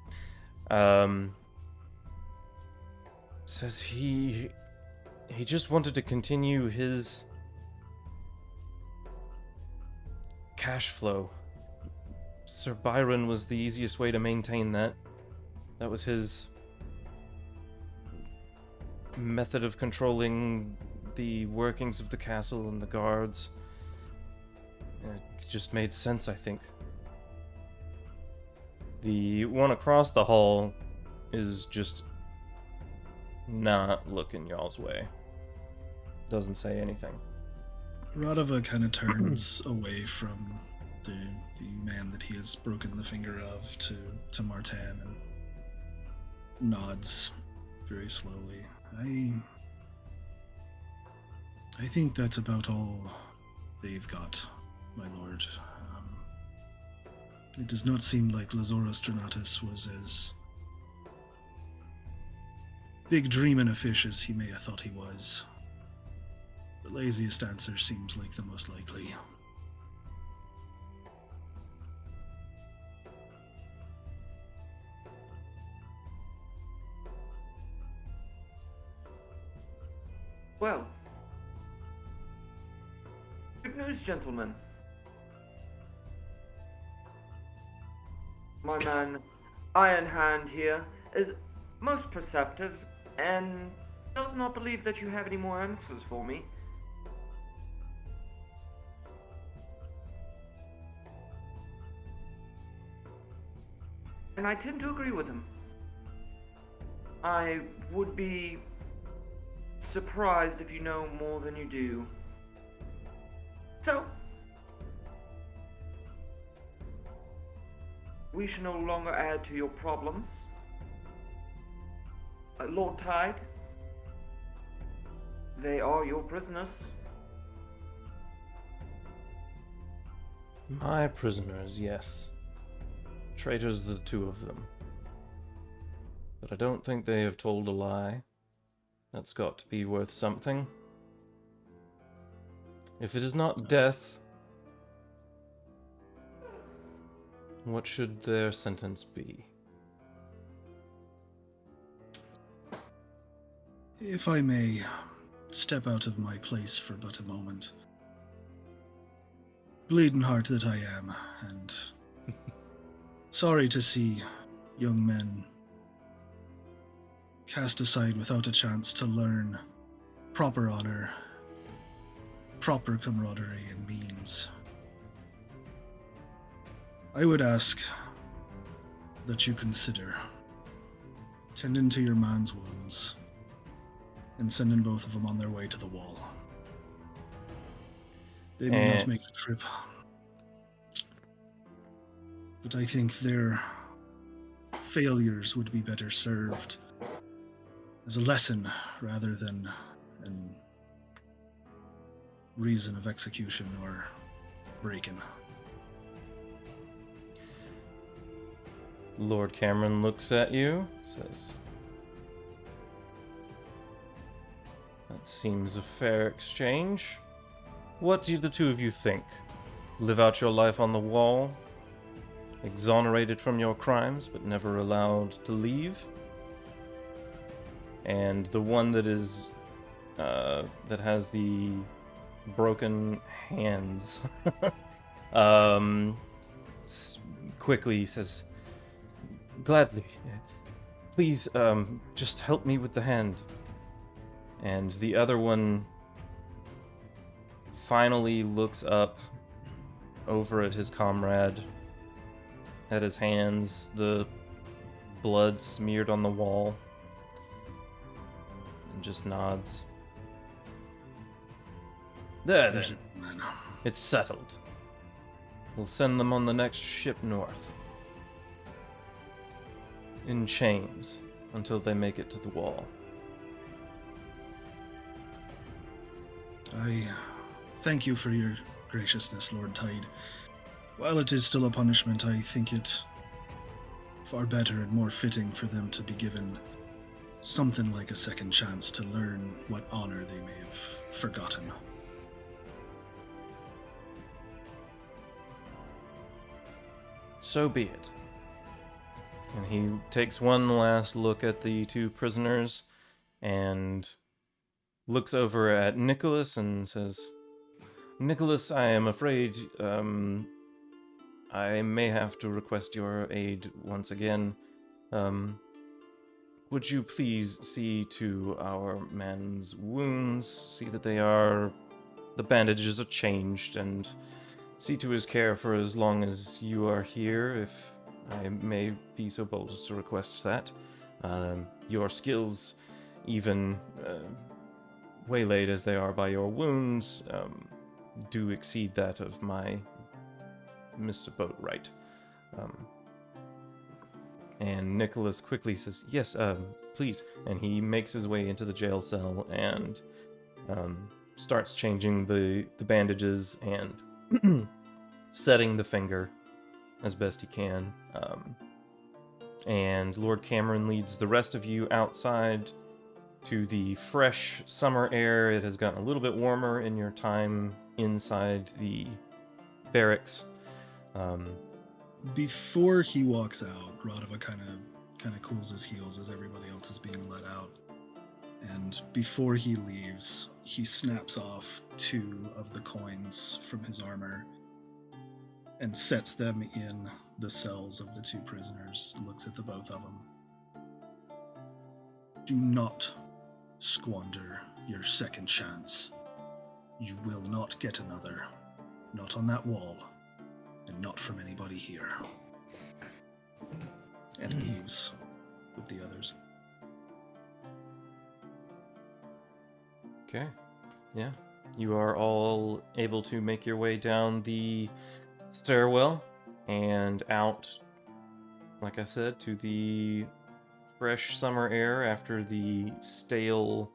says he just wanted to continue his cash flow. Sir Byron was the easiest way to maintain that. That was his method of controlling the workings of the castle and the guards. And it just made sense, I think. The one across the hall is just not looking y'all's way. Doesn't say anything. Radava kind of turns away from the man that he has broken the finger of to Martan and nods very slowly. I think that's about all they've got, my lord. It does not seem like Lazoros Drennatis was as big dreamin' a fish as he may have thought he was. The laziest answer seems like the most likely. Well, good news, gentlemen. My man, Iron Hand here, is most perceptive and does not believe that you have any more answers for me. And I tend to agree with him. I would be surprised if you know more than you do. So, we shall no longer add to your problems. Lord Tyde, they are your prisoners. My prisoners, yes. Traitors, the two of them. But I don't think they have told a lie. That's got to be worth something. If it is not death, what should their sentence be? If I may step out of my place for but a moment. Bleeding heart that I am, and sorry to see young men cast aside without a chance to learn proper honor, proper camaraderie and means. I would ask that you consider tending to your man's wounds and sending both of them on their way to the wall. They may not make the trip, but I think their failures would be better served as a lesson rather than a reason of execution or break-in. Lord Cameron looks at you, says, "That seems a fair exchange. What do the two of you think? Live out your life on the wall, exonerated from your crimes, but never allowed to leave? And the one that is, that has the broken hands, quickly says, gladly, please, just help me with the hand." And the other one finally looks up over at his comrade, at his hands, the blood smeared on the wall, and just nods. There then, it's settled. We'll send them on the next ship north, in chains, until they make it to the wall. I thank you for your graciousness, Lord Tyde. While it is still a punishment, I think it far better and more fitting for them to be given something like a second chance to learn what honor they may have forgotten. So be it. And he takes one last look at the two prisoners and looks over at Nicholas and says, "Nicholas, I am afraid I may have to request your aid once again. Would you please see to our man's wounds, see that the bandages are changed, and see to his care for as long as you are here, if I may be so bold as to request that. Your skills, even waylaid as they are by your wounds, do exceed that of my Mr. Boatwright." And Nicholas quickly says, "Yes, please." And he makes his way into the jail cell and starts changing the bandages and setting the finger as best he can. And Lord Cameron leads the rest of you outside to the fresh summer air. It has gotten a little bit warmer in your time inside the barracks. Before he walks out, Radova kind of cools his heels as everybody else is being let out. And before he leaves, he snaps off 2 of the coins from his armor and sets them in the cells of the 2 prisoners, looks at the both of them. Do not squander your second chance. You will not get another. Not on that wall, and not from anybody here. And leaves with the others. Okay. Yeah. You are all able to make your way down the stairwell and out like I said, to the fresh summer air after the stale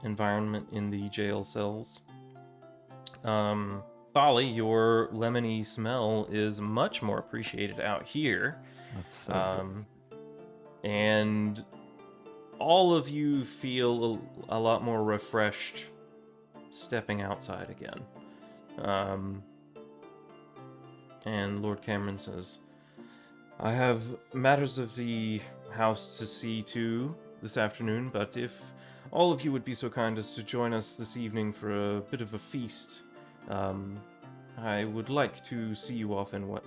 environment in the jail cells. Thali, your lemony smell is much more appreciated out here. That's so And all of you feel a lot more refreshed stepping outside again. And Lord Cameron says, I have matters of the house to see to this afternoon, but if all of you would be so kind as to join us this evening for a bit of a feast, I would like to see you off in what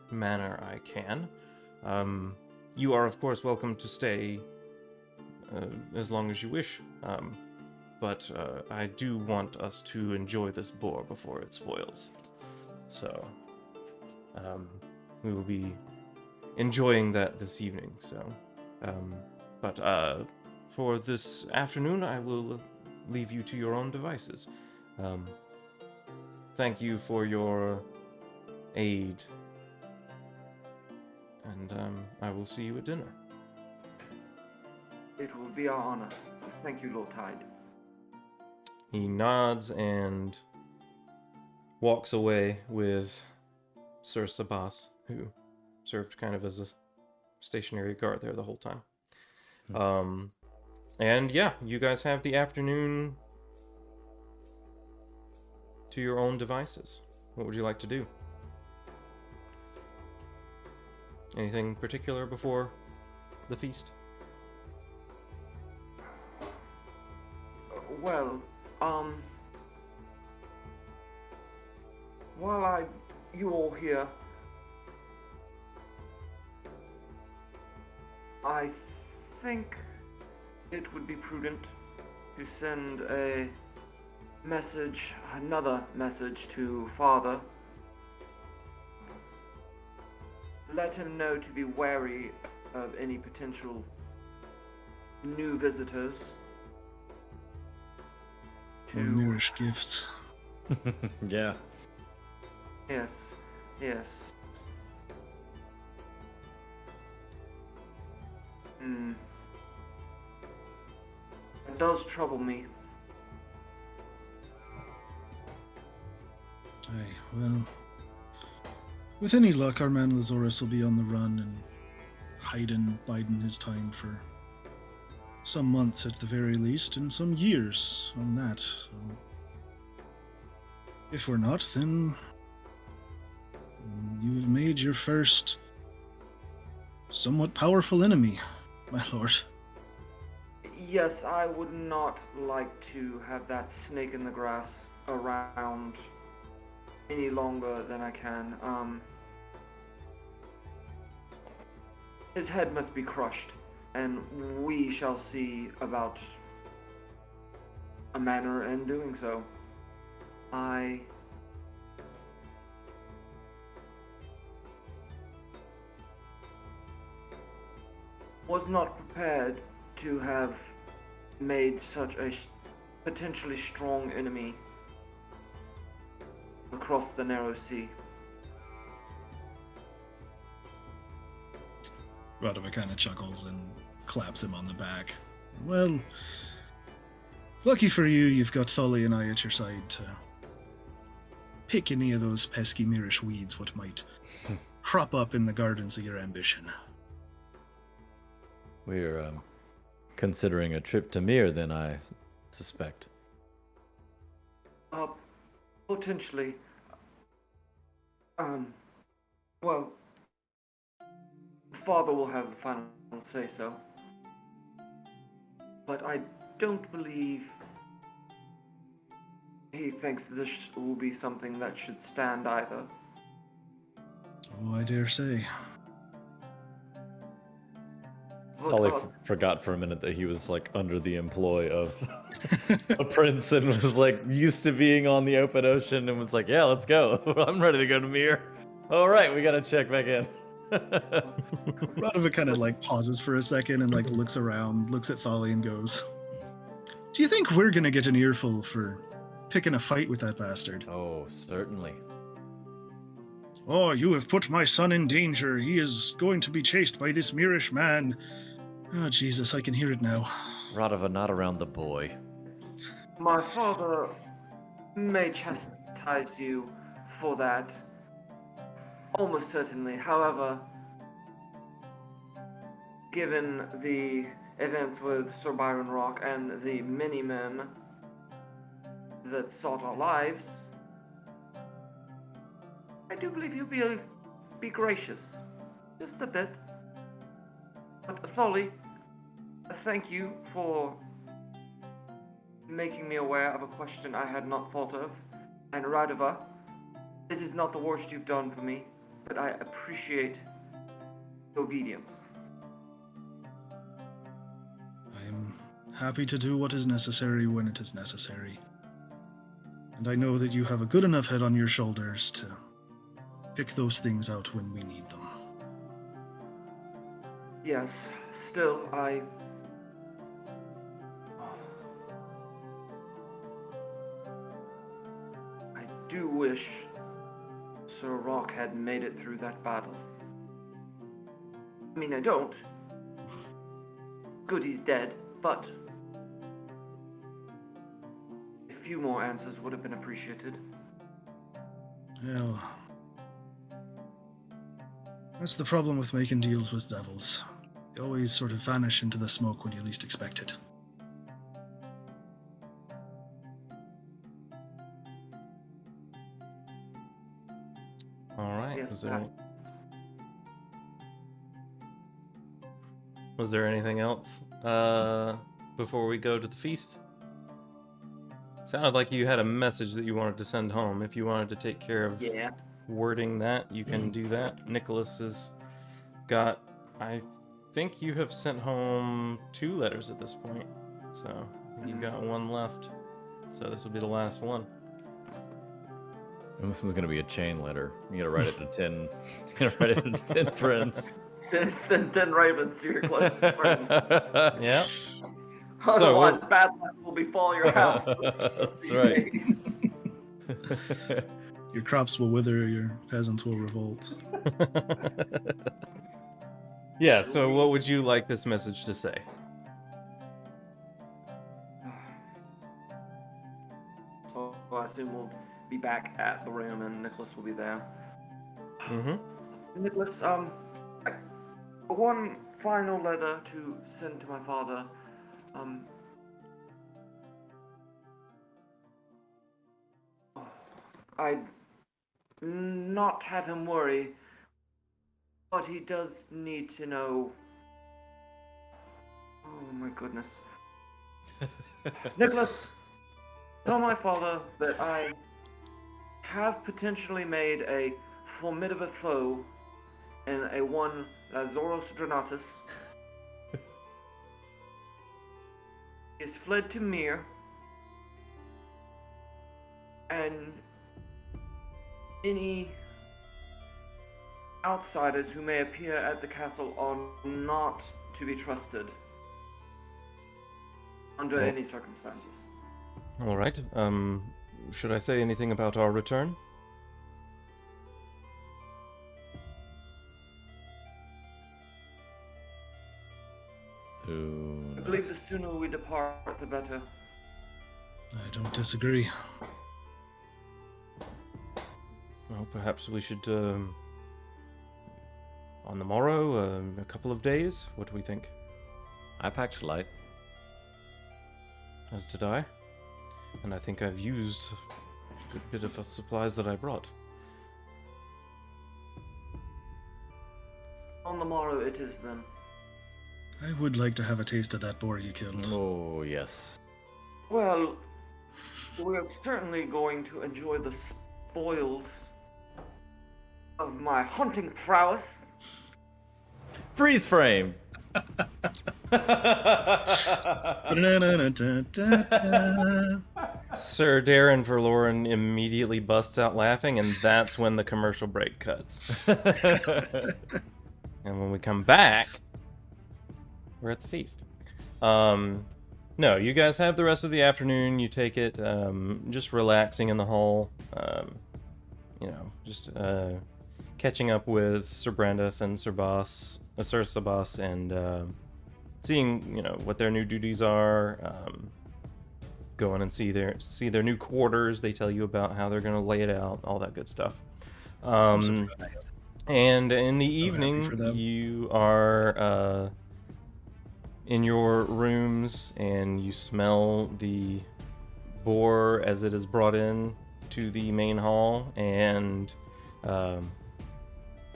manner I can. You are, of course, welcome to stay as long as you wish, but I do want us to enjoy this boar before it spoils. So, we will be enjoying that this evening, so... but for this afternoon, I will leave you to your own devices. Thank you for your aid, and I will see you at dinner. It will be our honor. Thank you, Lord Tyde. He nods and walks away with Sir Sabas, who served kind of as a stationary guard there the whole time. And yeah, you guys have the afternoon to your own devices. What would you like to do? Anything particular before the feast? Well, while you all here, I think it would be prudent to send another message to Father. Let him know to be wary of any potential new visitors. Or Mirish gifts. yeah. Yes. It does trouble me. Aye, well, with any luck, our man Lazoros will be on the run and biding his time for some months at the very least, and some years on that. So, if we're not, then you have made your first somewhat powerful enemy, my lord. Yes, I would not like to have that snake in the grass around any longer than I can. His head must be crushed, and we shall see about a manner in doing so. I was not prepared to have made such a potentially strong enemy across the narrow sea. Radova kind of chuckles and claps him on the back. Well, lucky for you, you've got Thully and I at your side to pick any of those pesky Mirish weeds what might crop up in the gardens of your ambition. We're considering a trip to Mir, then, I suspect. Potentially. Well, Father will have the final say-so. But I don't believe he thinks this will be something that should stand either. Oh, I dare say. Sully forgot for a minute that he was like under the employ of a prince and was like used to being on the open ocean and was like, yeah, let's go. I'm ready to go to Mir. All right, we gotta check back in. Radova kind of like pauses for a second and like looks around, looks at Thali and goes, do you think we're gonna get an earful for picking a fight with that bastard? Oh, certainly. Oh, you have put my son in danger. He is going to be chased by this Mirish man. Oh, Jesus, I can hear it now. Radova, not around the boy. My father may chastise you for that. Almost certainly. However, given the events with Sir Byron Rock and the many men that sought our lives, I do believe he'll be gracious. Just a bit. But Tholi, thank you for making me aware of a question I had not thought of. And Radova, it is not the worst you've done for me, but I appreciate the obedience. I'm happy to do what is necessary when it is necessary. And I know that you have a good enough head on your shoulders to pick those things out when we need them. Yes, still, I do wish Sir Rock had made it through that battle. I mean, I don't. Good, he's dead, but a few more answers would have been appreciated. Well, that's the problem with making deals with devils. They always sort of vanish into the smoke when you least expect it. All right. Yes, Was there anything else before we go to the feast? Sounded like you had a message that you wanted to send home. If you wanted to take care of wording that, you can do that. Nicholas has got, I think you have sent home 2 letters at this point. So I think you've got 1 left. So this will be the last one. And this one's gonna be a chain letter. You gotta write it to 10. You gotta write it to 10 friends. Send 10 ravens to your closest friends. Yeah. Otherwise, bad luck will befall your house. That's right. Your crops will wither, your peasants will revolt. Yeah, so what would you like this message to say? So I assume we'll be back at the room and Nicholas will be there. Mm-hmm. Nicholas, one final letter to send to my father. I'd not have him worry, but he does need to know. Oh my goodness. Nicholas, tell my father that I have potentially made a formidable foe in a one Lazoros Drennatis. He has fled to Mir, and any outsiders who may appear at the castle are not to be trusted under any circumstances. All right. Should I say anything about our return? I believe the sooner we depart, the better. I don't disagree. Well, perhaps we should, on the morrow, a couple of days? What do we think? I packed light. As did I. And I think I've used a good bit of the supplies that I brought. On the morrow it is then. I would like to have a taste of that boar you killed. Oh, yes. Well, we're certainly going to enjoy the spoils of my hunting prowess. Freeze frame! Sir Darren Verloren immediately busts out laughing, and that's when the commercial break cuts. And when we come back, we're at the feast. No, you guys have the rest of the afternoon. You take it, just relaxing in the hall. You know, just catching up with Sir Brandeth and Sir Sabas, and seeing what their new duties are. Going and see their new quarters. They tell you about how they're going to lay it out, all that good stuff. And in the evening, you are in your rooms, and you smell the boar as it is brought in to the main hall, and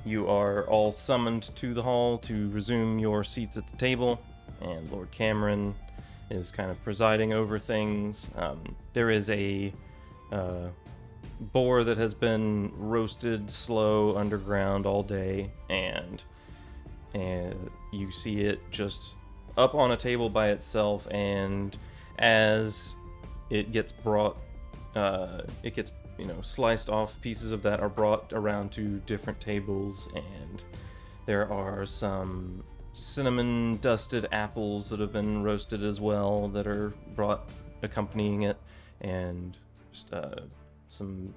you are all summoned to the hall to resume your seats at the table, and Lord Cameron is kind of presiding over things. There is a boar that has been roasted slow underground all day, and you see it just up on a table by itself, and as it gets brought, it gets sliced off. Pieces of that are brought around to different tables, and there are some cinnamon dusted apples that have been roasted as well that are brought accompanying it, and just some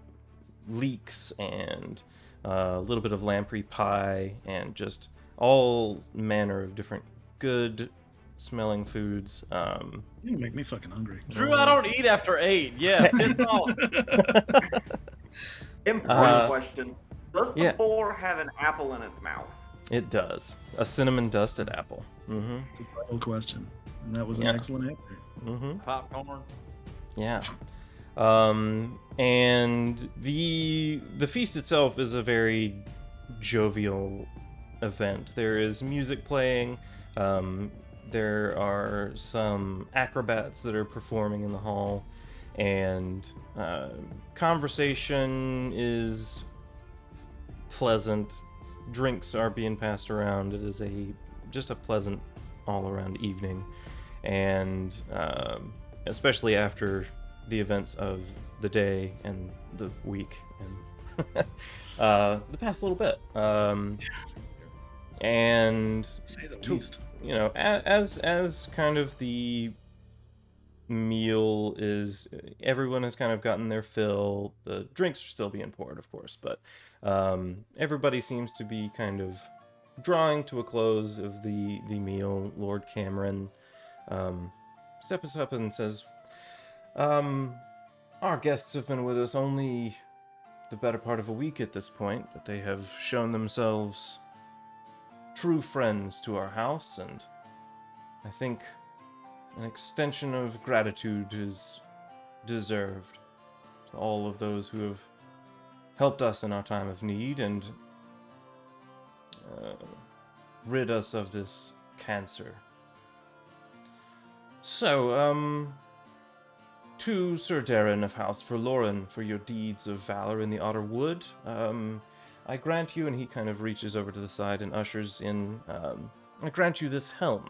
leeks and a little bit of lamprey pie, and just all manner of different good smelling foods. You make me fucking hungry. Drew, I don't eat after 8. Yeah, piss off. Important question. Does the boar have an apple in its mouth? It does. A cinnamon dusted apple. Mm-hmm. It's a vital question, and that was an excellent answer. Mm-hmm. Popcorn. Yeah. And the feast itself is a very jovial event. There is music playing. There are some acrobats that are performing in the hall, and conversation is pleasant. Drinks are being passed around. It is just a pleasant all-around evening, and especially after the events of the day and the week and the past little bit. And say the least. As kind of the meal is, everyone has kind of gotten their fill. The drinks are still being poured, of course, but everybody seems to be kind of drawing to a close of the meal. Lord Cameron steps up and says, our guests have been with us only the better part of a week at this point, but they have shown themselves true friends to our house, and I think an extension of gratitude is deserved to all of those who have helped us in our time of need and rid us of this cancer. So, to Sir Darren of House Forloren for your deeds of valor in the Otter Wood, I grant you, and he kind of reaches over to the side and ushers in, I grant you this helm.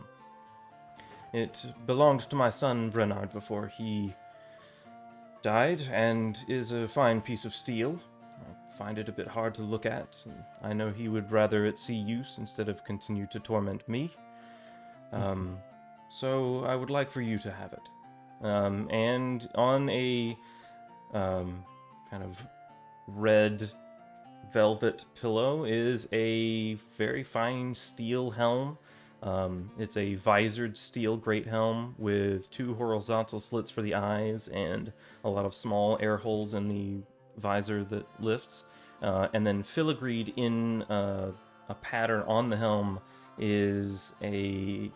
It belonged to my son Brennard before he died, and is a fine piece of steel. I find it a bit hard to look at, and I know he would rather it see use instead of continue to torment me. So I would like for you to have it. And on a kind of red velvet pillow is a very fine steel helm. It's a visored steel great helm with 2 horizontal slits for the eyes and a lot of small air holes in the visor that lifts. And then filigreed in a pattern on the helm is a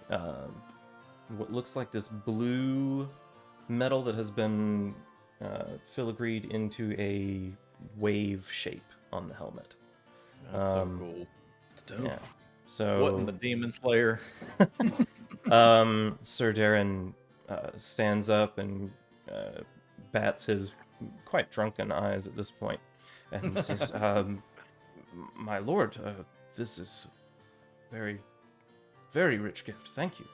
what looks like this blue metal that has been filigreed into a wave shape on the helmet. That's so cool. It's dope. Yeah. So what in the Demon Slayer? Sir Darren stands up and bats his quite drunken eyes at this point and says, my lord, this is very, very rich gift. Thank you.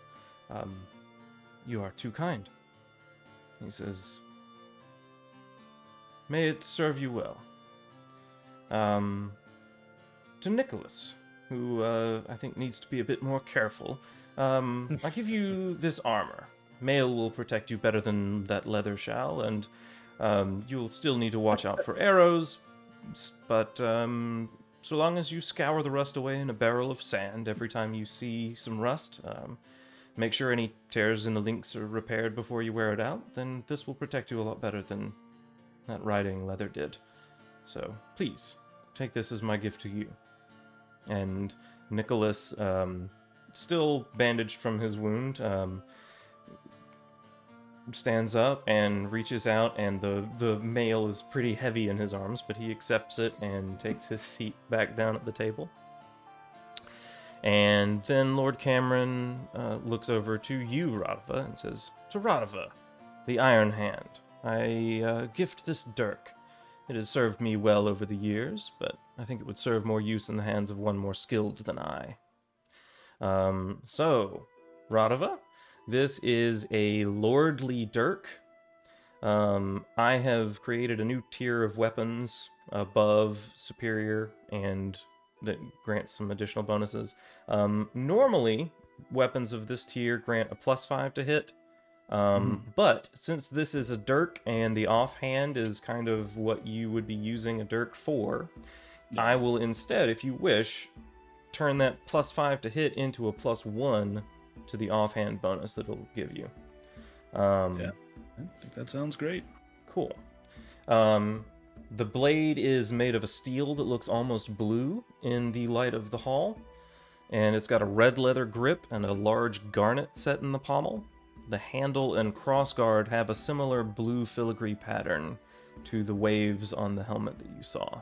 You are too kind. He says, may it serve you well. To Nicholas, who I think needs to be a bit more careful, I give you this armor. Mail will protect you better than that leather shall, and you'll still need to watch out for arrows, but so long as you scour the rust away in a barrel of sand every time you see some rust, make sure any tears in the links are repaired before you wear it out, then this will protect you a lot better than that riding leather did. So please, take this as my gift to you. And Nicholas, still bandaged from his wound, stands up and reaches out, and the mail is pretty heavy in his arms, but he accepts it and takes his seat back down at the table. And then Lord Cameron looks over to you, Radava, and says, "To Radava, the Iron Hand, I gift this dirk. It has served me well over the years, but I think it would serve more use in the hands of one more skilled than I. So, Radava, this is a lordly dirk. I have created a new tier of weapons above superior and that grants some additional bonuses. Normally, weapons of this tier grant a +5 to hit. But since this is a dirk and the offhand is kind of what you would be using a dirk for, I will instead, if you wish, turn that +5 to hit into a +1 to the offhand bonus that it'll give you. Yeah, I think that sounds great. Cool. The blade is made of a steel that looks almost blue in the light of the hall, and it's got a red leather grip and a large garnet set in the pommel. The handle and crossguard have a similar blue filigree pattern to the waves on the helmet that you saw.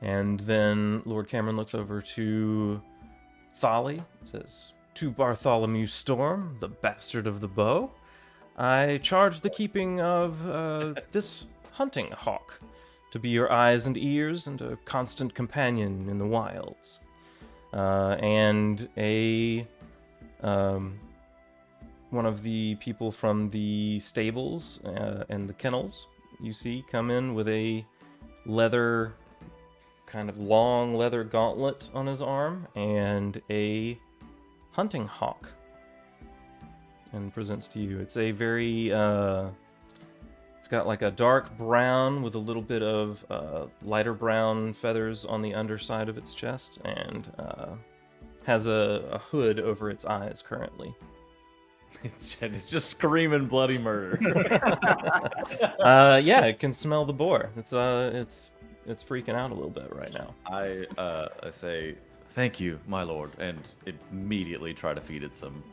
And then Lord Cameron looks over to Thali, says, "To Bartholomew Storm, the bastard of the bow, I charge the keeping of this hunting hawk to be your eyes and ears and a constant companion in the wilds. And one of the people from the stables and the kennels, you see, come in with a leather, kind of long leather gauntlet on his arm and a hunting hawk, and presents to you. It's a very, it's got like a dark brown with a little bit of lighter brown feathers on the underside of its chest, and has a hood over its eyes currently. It's just screaming bloody murder. Yeah, it can smell the boar. It's freaking out a little bit right now. I say, "Thank you, my lord," and immediately try to feed it some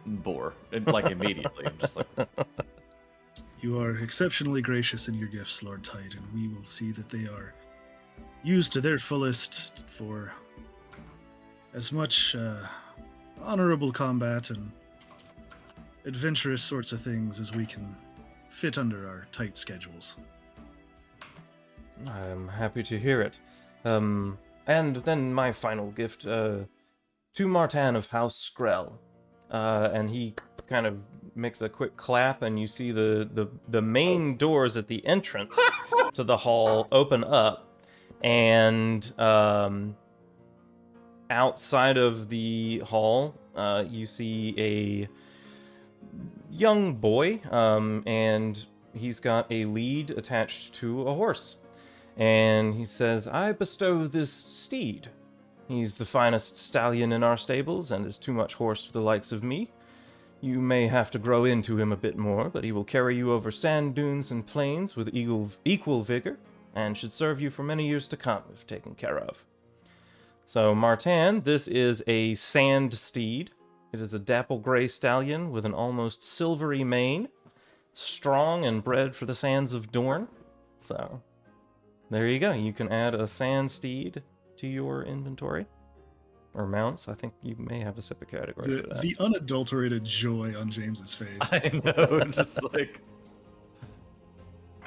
boar. Like immediately. I'm just like, You are exceptionally gracious in your gifts, Lord Tyde, and we will see that they are used to their fullest for as much honorable combat and adventurous sorts of things as we can fit under our tight schedules. I'm happy to hear it. And then my final gift to Martan of House Skrell. And he kind of makes a quick clap, and you see the main doors at the entrance to the hall open up, and outside of the hall, you see a young boy, and he's got a lead attached to a horse. And he says, "I bestow this steed. He's the finest stallion in our stables and is too much horse for the likes of me. You may have to grow into him a bit more, but he will carry you over sand dunes and plains with equal vigor and should serve you for many years to come if taken care of." So, Martan, this is a sand steed. It is a dapple gray stallion with an almost silvery mane, strong and bred for the sands of Dorne. So, there you go. You can add a sand steed to your inventory. Or mounts. I think you may have a separate category for that. The unadulterated joy on James's face. I know, just like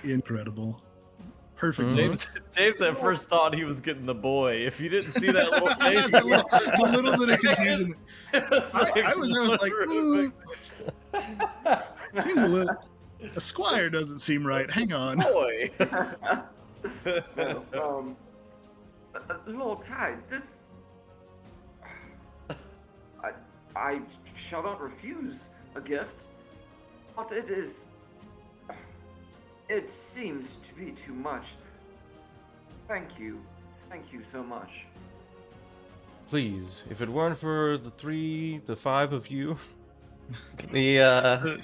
Incredible. Perfect. James at first thought he was getting the boy. If you didn't see that little face, a little bit of confusion. I was like, seems a little. A squire doesn't seem right. Hang on. boy. Lord Tyde, this... I shall not refuse a gift, but it is... It seems to be too much. Thank you. Thank you so much. Please, if it weren't for the five of you, the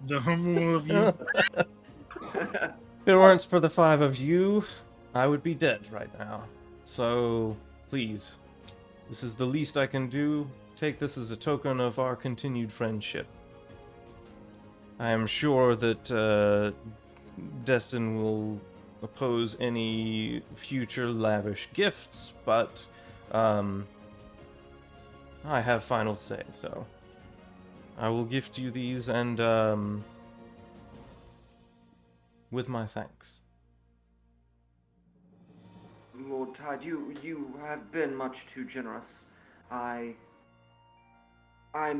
The humble of you. if it weren't for the five of you, I would be dead right now. So, please, this is the least I can do. Take this as a token of our continued friendship. I am sure that Destin will oppose any future lavish gifts, but I have final say, so I will gift you these and with my thanks. Lord Tyde, you have been much too generous. I'm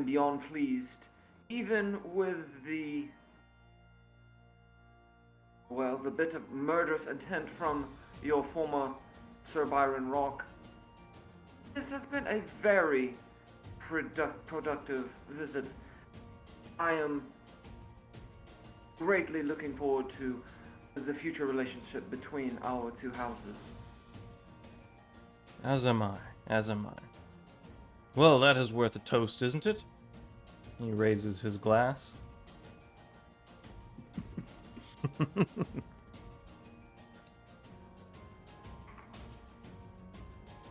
beyond pleased. Even with the bit of murderous intent from your former Sir Byron Rock, this has been a very productive visit. I am greatly looking forward to the future relationship between our two houses. As am I. As am I. Well, that is worth a toast, isn't it? He raises his glass.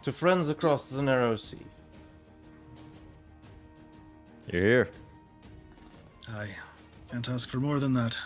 To friends across the narrow sea. You're here. I can't ask for more than that.